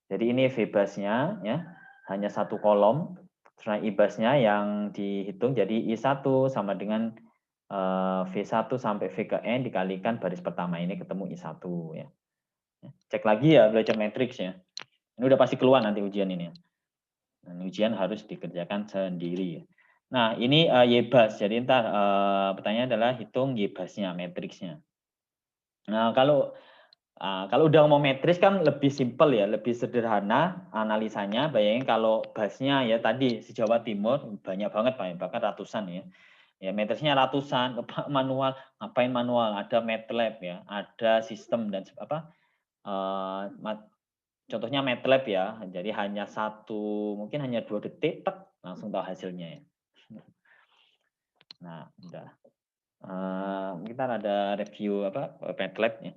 Jadi ini V-busnya ya, hanya satu kolom. Setelah I-busnya yang dihitung jadi I1 sama dengan V1 sampai V ke N dikalikan baris pertama ini ketemu I1 ya. Cek lagi ya belajar matriks ya. Ini udah pasti keluar nanti ujian ini. Dan ujian harus dikerjakan sendiri ya. Nah, ini YBAS. Jadi ntar pertanyaannya adalah hitung YBAS-nya, matriksnya. Nah, kalau udah mau matriks kan lebih simpel ya, lebih sederhana analisanya. Bayangin kalau basnya ya tadi di Jawa Timur banyak banget Pak, bahkan ratusan ya. Ya matriksnya ratusan, manual, ngapain manual? Ada MATLAB ya, ada sistem dan apa? Contohnya MATLAB ya. Jadi hanya mungkin hanya 2 detik, tek, langsung tahu hasilnya ya. Nah, udah. Kita ada review apa MATLAB ya.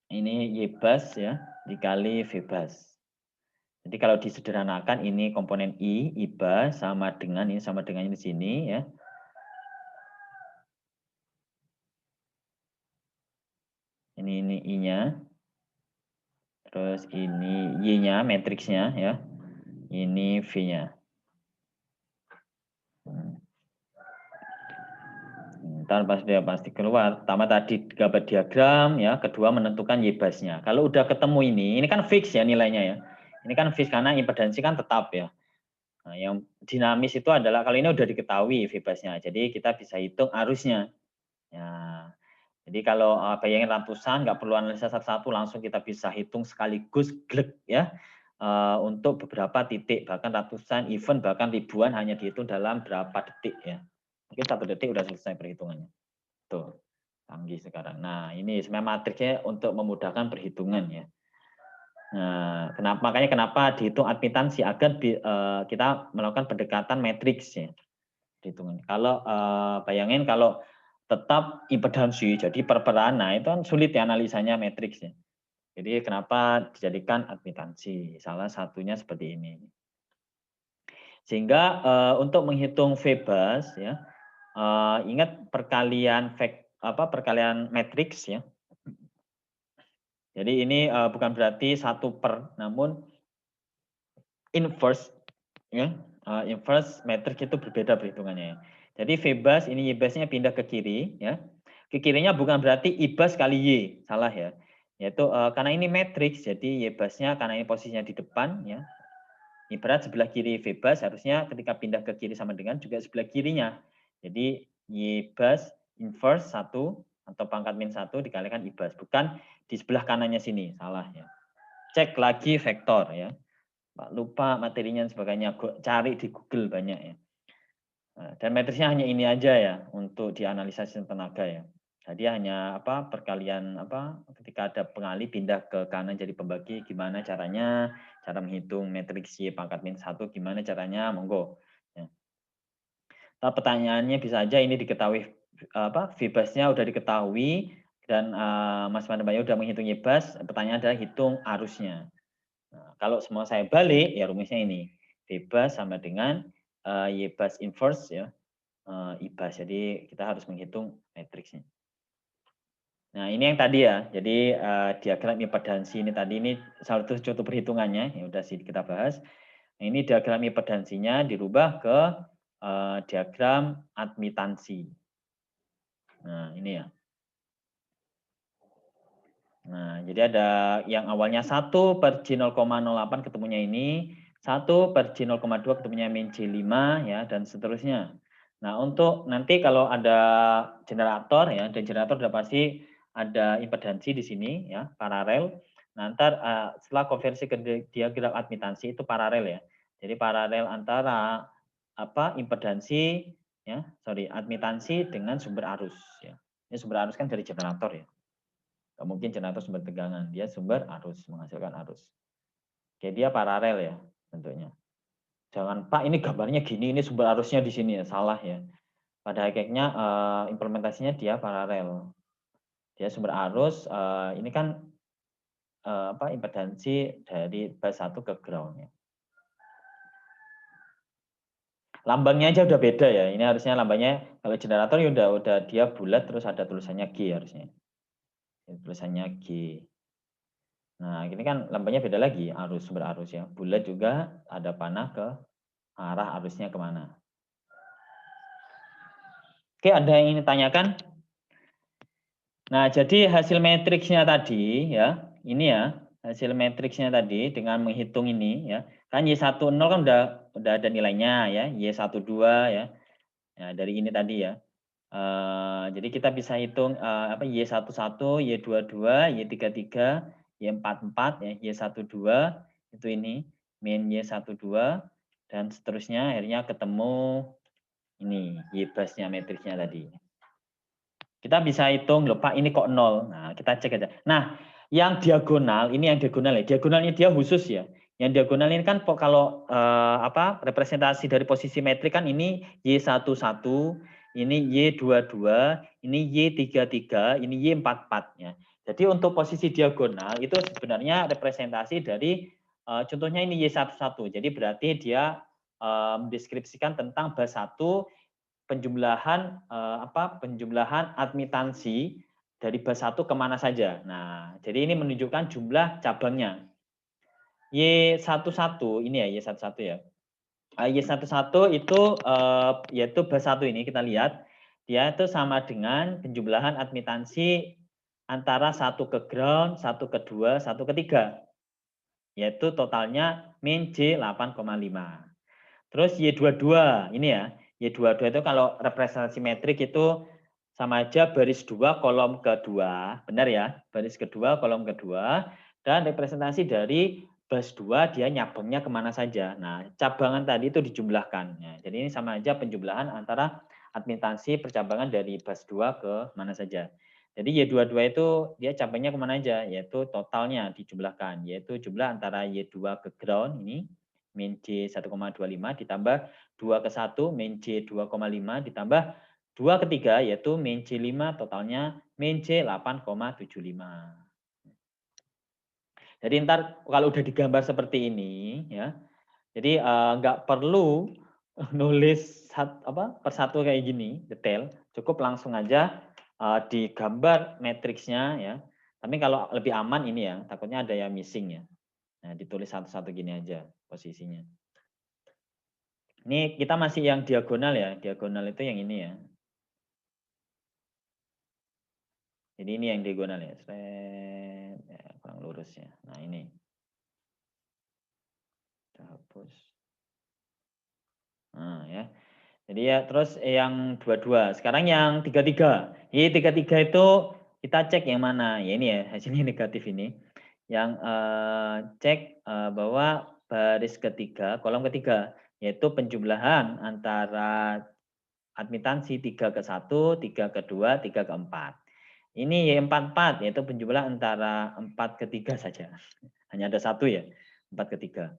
Ini YBAS ya dikali VBAS. Jadi kalau disederhanakan ini komponen IBAS sama dengan ini di sini ya. Ini I-nya. Terus ini Y-nya, matriksnya ya. Ini V-nya. Ntar pas dia pasti keluar. Pertama tadi gambar diagram ya, kedua menentukan YBAS-nya. Kalau udah ketemu ini kan fix ya nilainya ya. Ini kan fix karena impedansi kan tetap ya. Nah, yang dinamis itu adalah kalau ini udah diketahui VBAS-nya. Jadi kita bisa hitung arusnya. Ya. Jadi kalau bayangin ratusan nggak perlu analisa satu-satu, langsung kita bisa hitung sekaligus glek ya. Untuk beberapa titik, bahkan ratusan, even bahkan ribuan hanya dihitung dalam berapa detik ya. Mungkin 1 detik udah selesai perhitungannya. Tuh, canggih sekarang. Nah, ini sebenarnya matriksnya untuk memudahkan perhitungan ya. Nah, makanya kenapa dihitung admitansi agar kita melakukan pendekatan matriks ya. Perhitungan. Kalau bayangin kalau tetap impedansi jadi perperan, nah itu kan sulit ya analisanya matriks ya. Jadi kenapa dijadikan admitansi? Salah satunya seperti ini. Sehingga untuk menghitung VBAS ya, ingat perkalian matriks ya. Jadi ini bukan berarti 1/, namun inverse ya. Inverse matriks itu berbeda perhitungannya ya. Jadi VBAS ini YBAS-nya pindah ke kiri ya. Ke kirinya bukan berarti IBAS kali Y, salah ya. Yaitu karena ini matriks jadi YBAS-nya karena ini posisinya di depan ya. Ibarat sebelah kiri VBAS harusnya ketika pindah ke kiri sama dengan juga sebelah kirinya. Jadi YBAS inverse 1 atau pangkat min 1 dikalikan IBAS, bukan di sebelah kanannya sini, salah ya. Cek lagi vektor ya. Lupa materinya dan sebagainya, cari di Google banyak ya. Dan matriksnya hanya ini aja ya untuk dianalisa sistem tenaga ya. Jadi hanya perkalian ketika ada pengalih pindah ke kanan jadi pembagi, gimana caranya, cara menghitung matriks Y pangkat min 1 gimana caranya, monggo. Ya. Nah, pertanyaannya bisa aja ini diketahui VBAS-nya udah diketahui dan Mas Mandabayo udah menghitung YBAS, pertanyaan adalah hitung arusnya. Nah, kalau semua saya balik ya rumusnya ini. VBAS sama dengan YBAS inverse ya. IBAS. Jadi kita harus menghitung matriksnya. Nah, ini yang tadi ya. Jadi diagram impedansi ini tadi ini salah satu contoh perhitungannya yang udah kita bahas. Nah, ini diagram impedansinya dirubah ke diagram admitansi. Nah, ini ya. Nah, jadi ada yang awalnya 1/J0,08 ketemunya ini, 1/J0,2 ketemunya min J5 ya dan seterusnya. Nah, untuk nanti kalau ada generator ya, dan generator sudah pasti ada impedansi di sini ya, paralel. Nah, ntar setelah konversi ke diagram admitansi itu paralel ya. Jadi paralel antara impedansi ya, admitansi dengan sumber arus ya. Ini sumber arus kan dari generator ya. Nggak mungkin generator sumber tegangan, dia sumber arus, menghasilkan arus. Kayak dia paralel ya bentuknya. Jangan Pak ini gambarnya gini, ini sumber arusnya di sini ya, salah ya. Pada hakikatnya implementasinya dia paralel. Dia sumber arus, ini kan impedansi dari bus 1 ke ground-nya. Lambangnya aja udah beda ya. Ini harusnya lambangnya kalau generator ya udah dia bulat terus ada tulisannya G harusnya. Tulisannya G. Nah, ini kan lambangnya beda lagi, sumber arus ya. Bulat juga ada panah ke arah arusnya kemana. Oke, ada yang ingin ditanyakan? Nah, jadi hasil matriksnya tadi ya, ini ya, hasil matriksnya tadi dengan menghitung ini ya. Kan Y10 kan udah ada nilainya ya, Y12 ya. Ya, dari ini tadi ya. Jadi kita bisa hitung Y11, Y22, Y33, Y44 ya, Y12 itu ini min Y12 dan seterusnya akhirnya ketemu ini Y-basnya matriksnya tadi. Kita bisa hitung loh Pak ini kok 0. Nah, kita cek aja. Nah, yang diagonal ini yang diagonal ya. Diagonalnya dia khusus ya. Yang diagonal ini kan kalau representasi dari posisi metrik kan ini Y11, ini Y22, ini Y33, ini Y44 ya. Jadi untuk posisi diagonal itu sebenarnya representasi dari contohnya ini Y11. Jadi berarti dia mendeskripsikan tentang bas 1 penjumlahan penjumlahan admitansi dari bas 1 kemana saja. Nah, jadi ini menunjukkan jumlah cabangnya. Y11 ini ya Y11 ya. Y11 itu yaitu bas 1 ini kita lihat dia itu sama dengan penjumlahan admitansi antara 1 ke ground, 1 ke 2, 1 ke 3. Yaitu totalnya min J 8,5. Terus Y22 ini ya. Y22 itu kalau representasi metrik itu sama aja baris 2 kolom kedua, benar ya? Baris kedua kolom kedua dan representasi dari bas 2 dia nyabangnya kemana saja. Nah, cabangan tadi itu dijumlahkan. Ya, jadi ini sama aja penjumlahan antara admitansi percabangan dari bas 2 ke mana saja. Jadi Y22 itu dia cabangnya kemana aja, yaitu totalnya dijumlahkan, yaitu jumlah antara Y2 ke ground ini min J 1,25 ditambah 2 ke 1 min J 2,5 ditambah 2 ke 3 yaitu min J 5 totalnya min J 8,75. Jadi ntar kalau udah digambar seperti ini ya. Jadi nggak perlu nulis persatu kayak gini detail, cukup langsung aja digambar matriksnya ya. Tapi kalau lebih aman ini ya, takutnya ada yang missing ya. Nah, ditulis satu-satu gini aja posisinya. Ini kita masih yang diagonal ya. Diagonal itu yang ini ya. Jadi ini yang diagonal ya. Ya kurang lurus ya. Nah, ini. Kita hapus. Nah, ya. Jadi ya terus yang 22. Sekarang yang 33. Ini 33 itu kita cek yang mana? Ya ini ya, hasilnya negatif ini. Yang cek bahwa baris ketiga, kolom ketiga yaitu penjumlahan antara admitansi 3 ke 1, 3 ke 2, 3 ke 4. Ini Y44 yaitu penjumlah antara 4 ke 3 saja. Hanya ada satu ya, 4 ke 3.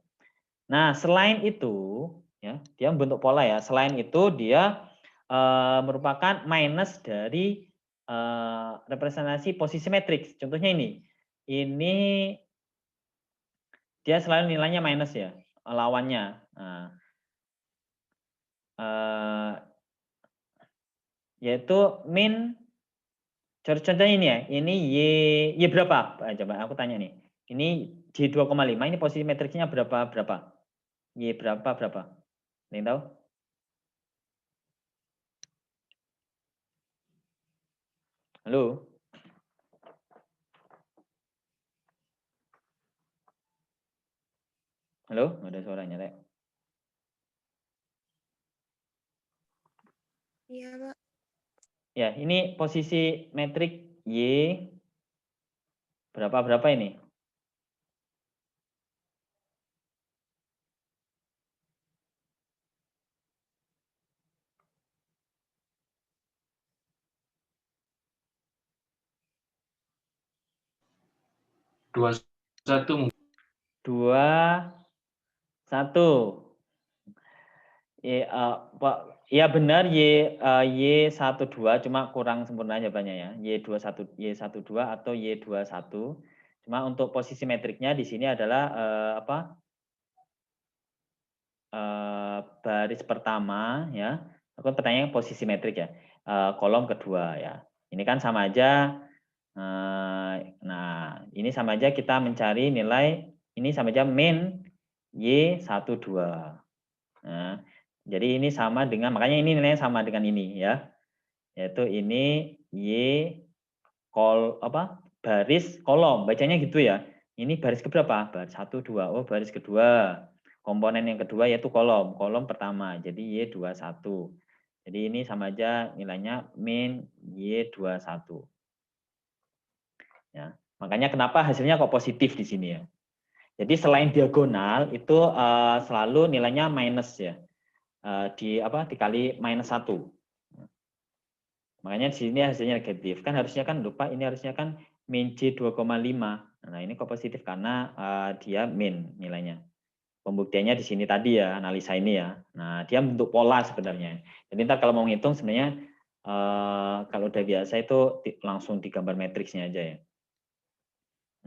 Nah, selain itu ya, dia membentuk pola ya. Selain itu dia merupakan minus dari representasi posisi matriks. Contohnya ini. Ini dia selalu nilainya minus ya, lawannya. Nah, yaitu min contohnya ini ya, ini Y berapa? Coba aku tanya nih. Ini J2,5 ini posisi matriksnya berapa? Y berapa? Ada yang tahu? Halo? Halo? Nggak ada suaranya, Teh. Iya, Pak. Ya, ini posisi metrik Y berapa ini? Dua satu. 21. Ya benar Y12 cuma kurang sempurna jawabannya ya. Y12 atau Y21. Cuma untuk posisi metriknya di sini adalah baris pertama ya. Aku pertanyaan posisi metrik ya. Kolom kedua ya. Ini kan sama aja. Nah, ini sama aja kita mencari nilai ini sama aja min Y12. Nah, jadi ini sama dengan, makanya ini nilainya sama dengan ini ya. Yaitu ini baris kolom, bacanya gitu ya. Ini baris keberapa? Baris 1, 2. Oh, baris kedua. Komponen yang kedua yaitu kolom pertama, jadi Y21. Jadi ini sama aja nilainya min Y21. Ya. Makanya kenapa hasilnya kok positif di sini ya. Jadi selain diagonal itu selalu nilainya minus ya. Dikali -1. Makanya di sini hasilnya negatif. Kan harusnya kan lupa ini harusnya kan min J 2,5. Nah, ini kok positif karena dia min nilainya. Pembuktiannya di sini tadi ya, analisa ini ya. Nah, dia bentuk pola sebenarnya. Jadi ntar kalau mau ngitung sebenarnya kalau udah biasa itu langsung digambar matriksnya aja ya.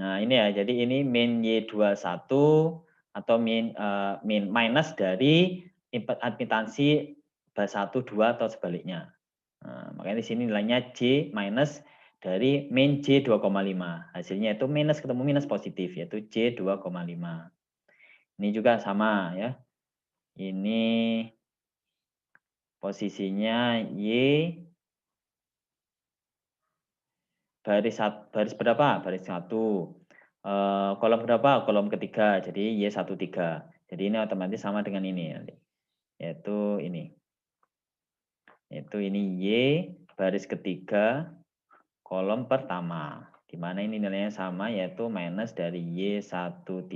Nah, ini ya. Jadi ini min Y21 atau min minus dari admitansi bas 1, 2 atau sebaliknya. Nah, makanya di sini nilainya J minus dari min J 2,5. Hasilnya itu minus ketemu minus positif yaitu J 2,5. Ini juga sama ya. Ini posisinya Y baris berapa? Baris 1. Kolom berapa? Kolom ketiga. Jadi Y13. Jadi ini otomatis sama dengan ini nanti. Yaitu ini. Yaitu ini Y baris ketiga kolom pertama. Di mana ini nilainya sama yaitu minus dari Y13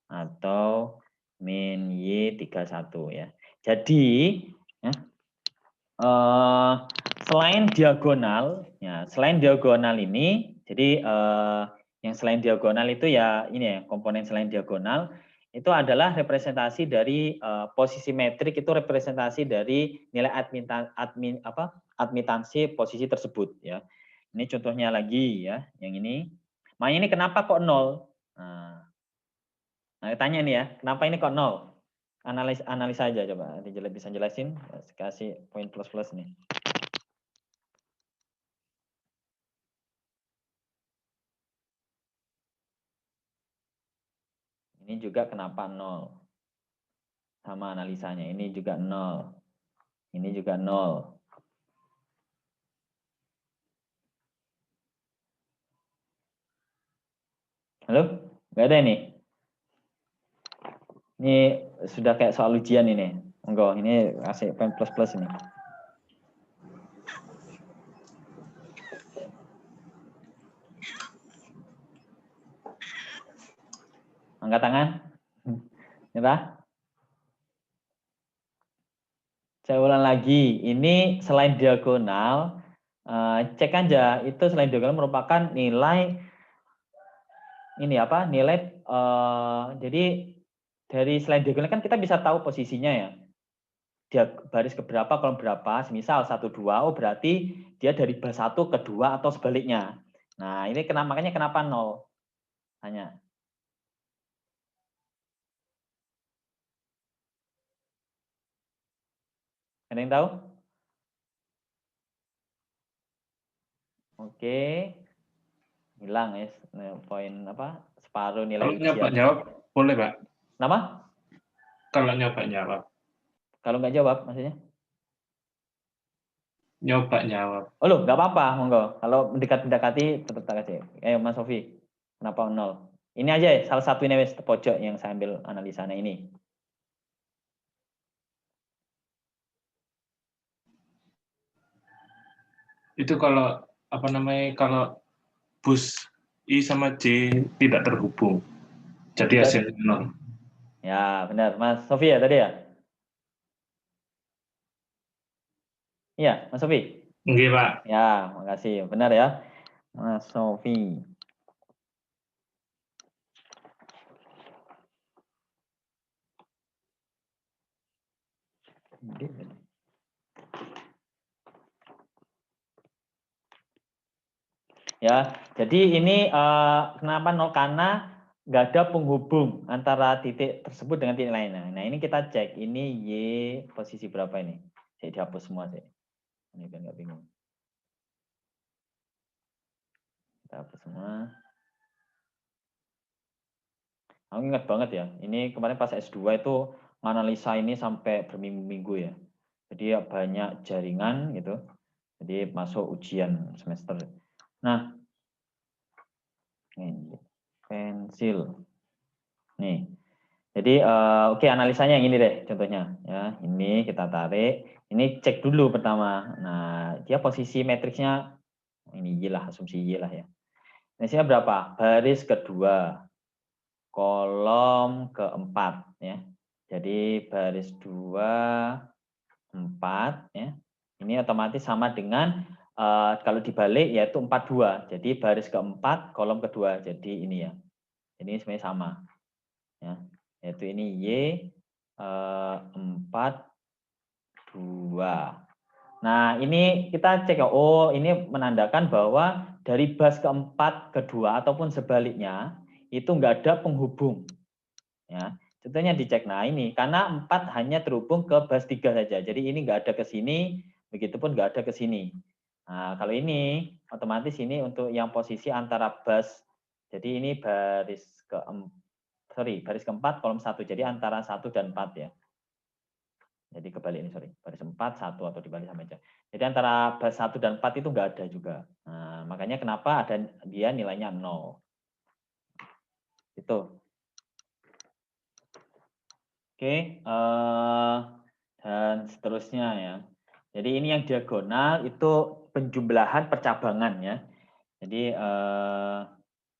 atau min Y31 ya. Jadi ya, selain diagonal ini, jadi yang selain diagonal itu ya ini ya komponen selain diagonal itu adalah representasi dari posisi metrik itu representasi dari nilai admitansi posisi tersebut ya. Ini contohnya lagi ya, yang ini. Nah ini kenapa kok 0? Nah, tanya nih ya, kenapa ini kok 0? Analisa aja coba, bisa jelasin, kasih poin plus-plus nih. Ini juga kenapa 0? Sama analisanya, ini juga 0. Ini juga 0. Halo? Nggak ada ini? Ini sudah kayak soal ujian ini. Enggak, ini kasih poin plus-plus ini. Angkat tangan. Nyerah. Saya ulang lagi, ini selain diagonal, cek aja itu selain diagonal merupakan nilai ini apa? Nilai jadi dari selain diagonal kan kita bisa tahu posisinya ya. Dia baris keberapa, kolom berapa, misal 1 2, oh berarti dia dari bas 1 ke 2 atau sebaliknya. Nah, ini makanya kenapa 0? Tanya. Ada yang tahu? Oke. Hilang ya poin apa? Separuh nilai Kalau ujian. nyoba jawab boleh, Pak? Nama? Kalau nyoba jawab. Kalau nggak jawab maksudnya? Nyoba jawab. Oh loh, nggak apa-apa, monggo. Kalau mendekati tetap tak kasih. Ayo Mas Sofi, kenapa 0? Ini aja ya, salah satu ini wes pojok yang saya ambil analisanya ini. Itu kalau apa namanya kalau bus I sama J tidak terhubung. Jadi hasilnya 0. Ya, benar. Mas Sofi ya tadi ya? Iya, Mas Sofi. Nggih, Pak. Ya, makasih. Benar ya, Mas Sofi. Ya, jadi ini kenapa 0? Karena nggak ada penghubung antara titik tersebut dengan titik lainnya. Nah, ini kita cek. Ini Y posisi berapa ini? Saya dihapus semua sih. Ini biar nggak bingung. Kita hapus semua. Aku ingat banget ya. Ini kemarin pas S2 itu menganalisa ini sampai berminggu-minggu ya. Jadi ya banyak jaringan gitu. Jadi masuk ujian semester. Nah, ini pensil. Nih. Jadi Jadi oke, analisanya yang ini deh contohnya ya. Ini kita tarik, ini cek dulu pertama. Nah, dia posisi matriksnya ini Y lah, asumsi Y lah ya. Isinya berapa? Baris kedua, kolom keempat ya. Jadi baris 2, 4 ya. Ini otomatis sama dengan kalau dibalik yaitu 42. Jadi baris keempat, kolom kedua. Jadi ini ya. Ini sebenarnya sama. Ya. Yaitu ini Y 4, 2. Nah, ini kita cek, oh ini menandakan bahwa dari bas keempat, kedua, ataupun sebaliknya, itu enggak ada penghubung. Ya, contohnya dicek, nah ini, karena 4 hanya terhubung ke bas 3 saja, jadi ini enggak ada ke sini, begitupun enggak ada ke sini. Nah, kalau ini, otomatis ini untuk yang posisi antara bas, jadi ini baris keempat, kolom 1, jadi antara 1 dan 4 ya. Jadi kebalik ini, sorry. Baris 4, 1 atau dibalik sama aja. Jadi antara bas 1 dan 4 itu enggak ada juga. Nah, makanya kenapa ada dia nilainya 0. Itu. Oke, dan seterusnya ya. Jadi ini yang diagonal itu penjumlahan percabangan ya. Jadi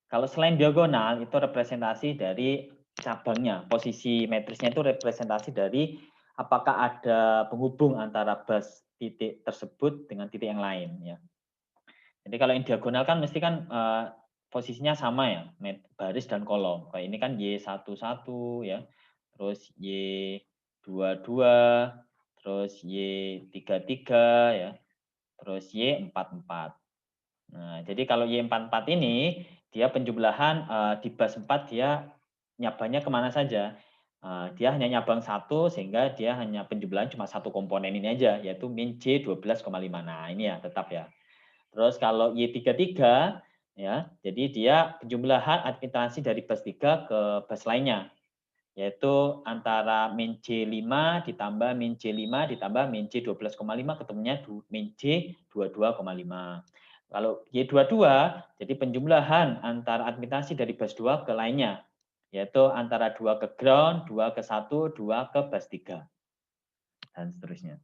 kalau selain diagonal itu representasi dari cabangnya. Posisi matrisnya itu representasi dari apakah ada penghubung antara bas titik tersebut dengan titik yang lain ya. Jadi kalau yang diagonal kan mesti kan posisinya sama ya, baris dan kolom. Kayak ini kan Y11 ya, terus Y22, terus Y33 ya, terus Y44. Nah, jadi kalau Y44 ini dia penjumlahan di bas 4 dia nyabangnya kemana saja. Dia hanya nyabang satu sehingga dia hanya penjumlahan cuma satu komponen ini aja, yaitu min J 12,5. Nah, ini ya tetap ya. Terus kalau Y33 ya, jadi dia penjumlahan admitansi dari bas 3 ke bas lainnya, yaitu antara min J5 ditambah min J5 ditambah min J 12,5 ketemunya min J 22,5. Kalau Y22 jadi penjumlahan antara admitansi dari bas 2 ke lainnya, yaitu antara 2 ke ground, 2 ke 1, 2 ke bas 3. Dan seterusnya.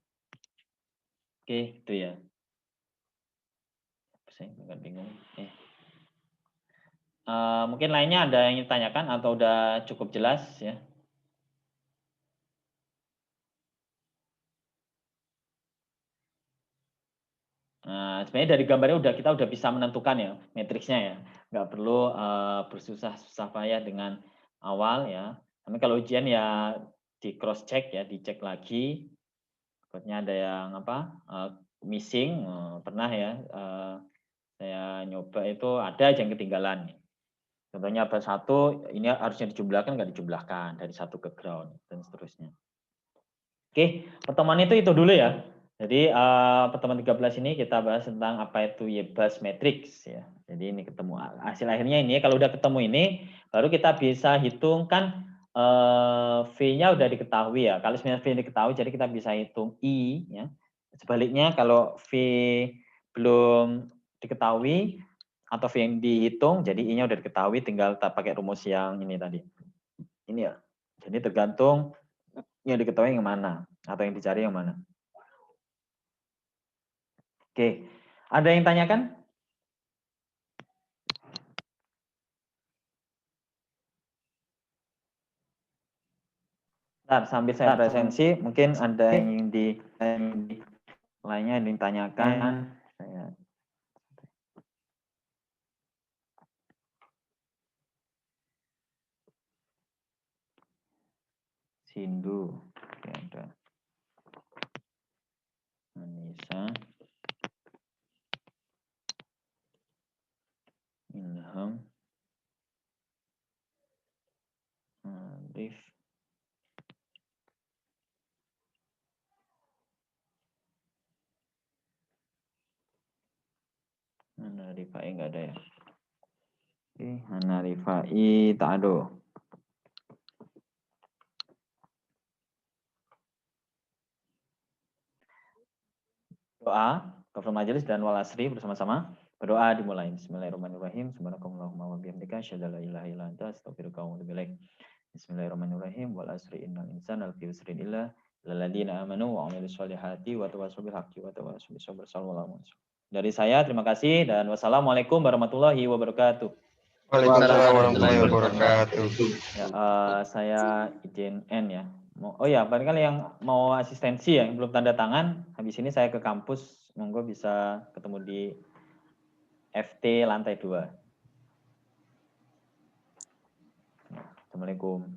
Oke, itu ya. Saya agak bingung. Mungkin lainnya ada yang ditanyakan atau udah cukup jelas ya? Nah, sebenarnya dari gambarnya kita udah bisa menentukan ya matriksnya ya, nggak perlu bersusah-susah payah dengan awal ya. Tapi kalau ujian ya di cross check ya, dicek lagi. Takutnya ada yang missing, pernah ya. Saya nyoba itu ada aja yang ketinggalan. Contohnya bas 1 ini harusnya dijumlahkan nggak dijumlahkan dari 1 ke ground dan seterusnya. Oke, pertemuan itu dulu ya. Jadi pertemuan 13 ini kita bahas tentang apa itu Y-bus matrix ya. Jadi ini ketemu hasil akhirnya ini. Kalau udah ketemu ini, baru kita bisa hitungkan V-nya udah diketahui ya. Kalau sebenarnya V diketahui, jadi kita bisa hitung I ya. Sebaliknya kalau V belum diketahui atau V yang dihitung, jadi I-nya udah diketahui, tinggal kita pakai rumus yang ini tadi. Ini ya. Jadi tergantung yang diketahui yang mana atau yang dicari yang mana. Oke, ada yang tanyakan? Bentar, sambil saya presensi, mungkin ada yang di lainnya yang ditanyakan. Saya Sindu, oke, ada Anissa, Ilham, Arif, Hana Rifai enggak ada ya? Oke, Hana Rifai tak ada. Doa, Kafir Majelis dan Wal Asri bersama-sama. Berdoa dimulai. Bismillahirrahmanirrahim. Subhanakallahumma wa bihamdika asyhadu an la ilaha illa anta astaghfiruka wa atubu ilaik. Bismillahirrahmanirrahim. Wal asri innal insana lafi khusrin illa alladzina amanu wa 'amilus sholihati wa tawassaw bil haqqi wa tawassaw bis sabr. Dari saya terima kasih dan wassalamualaikum warahmatullahi wabarakatuh. Waalaikumsalam warahmatullahi wabarakatuh. Ya, saya izin N ya. Oh ya, barangkali yang mau asistensi ya, yang belum tanda tangan, habis ini saya ke kampus, monggo bisa ketemu di FT lantai 2. Assalamualaikum.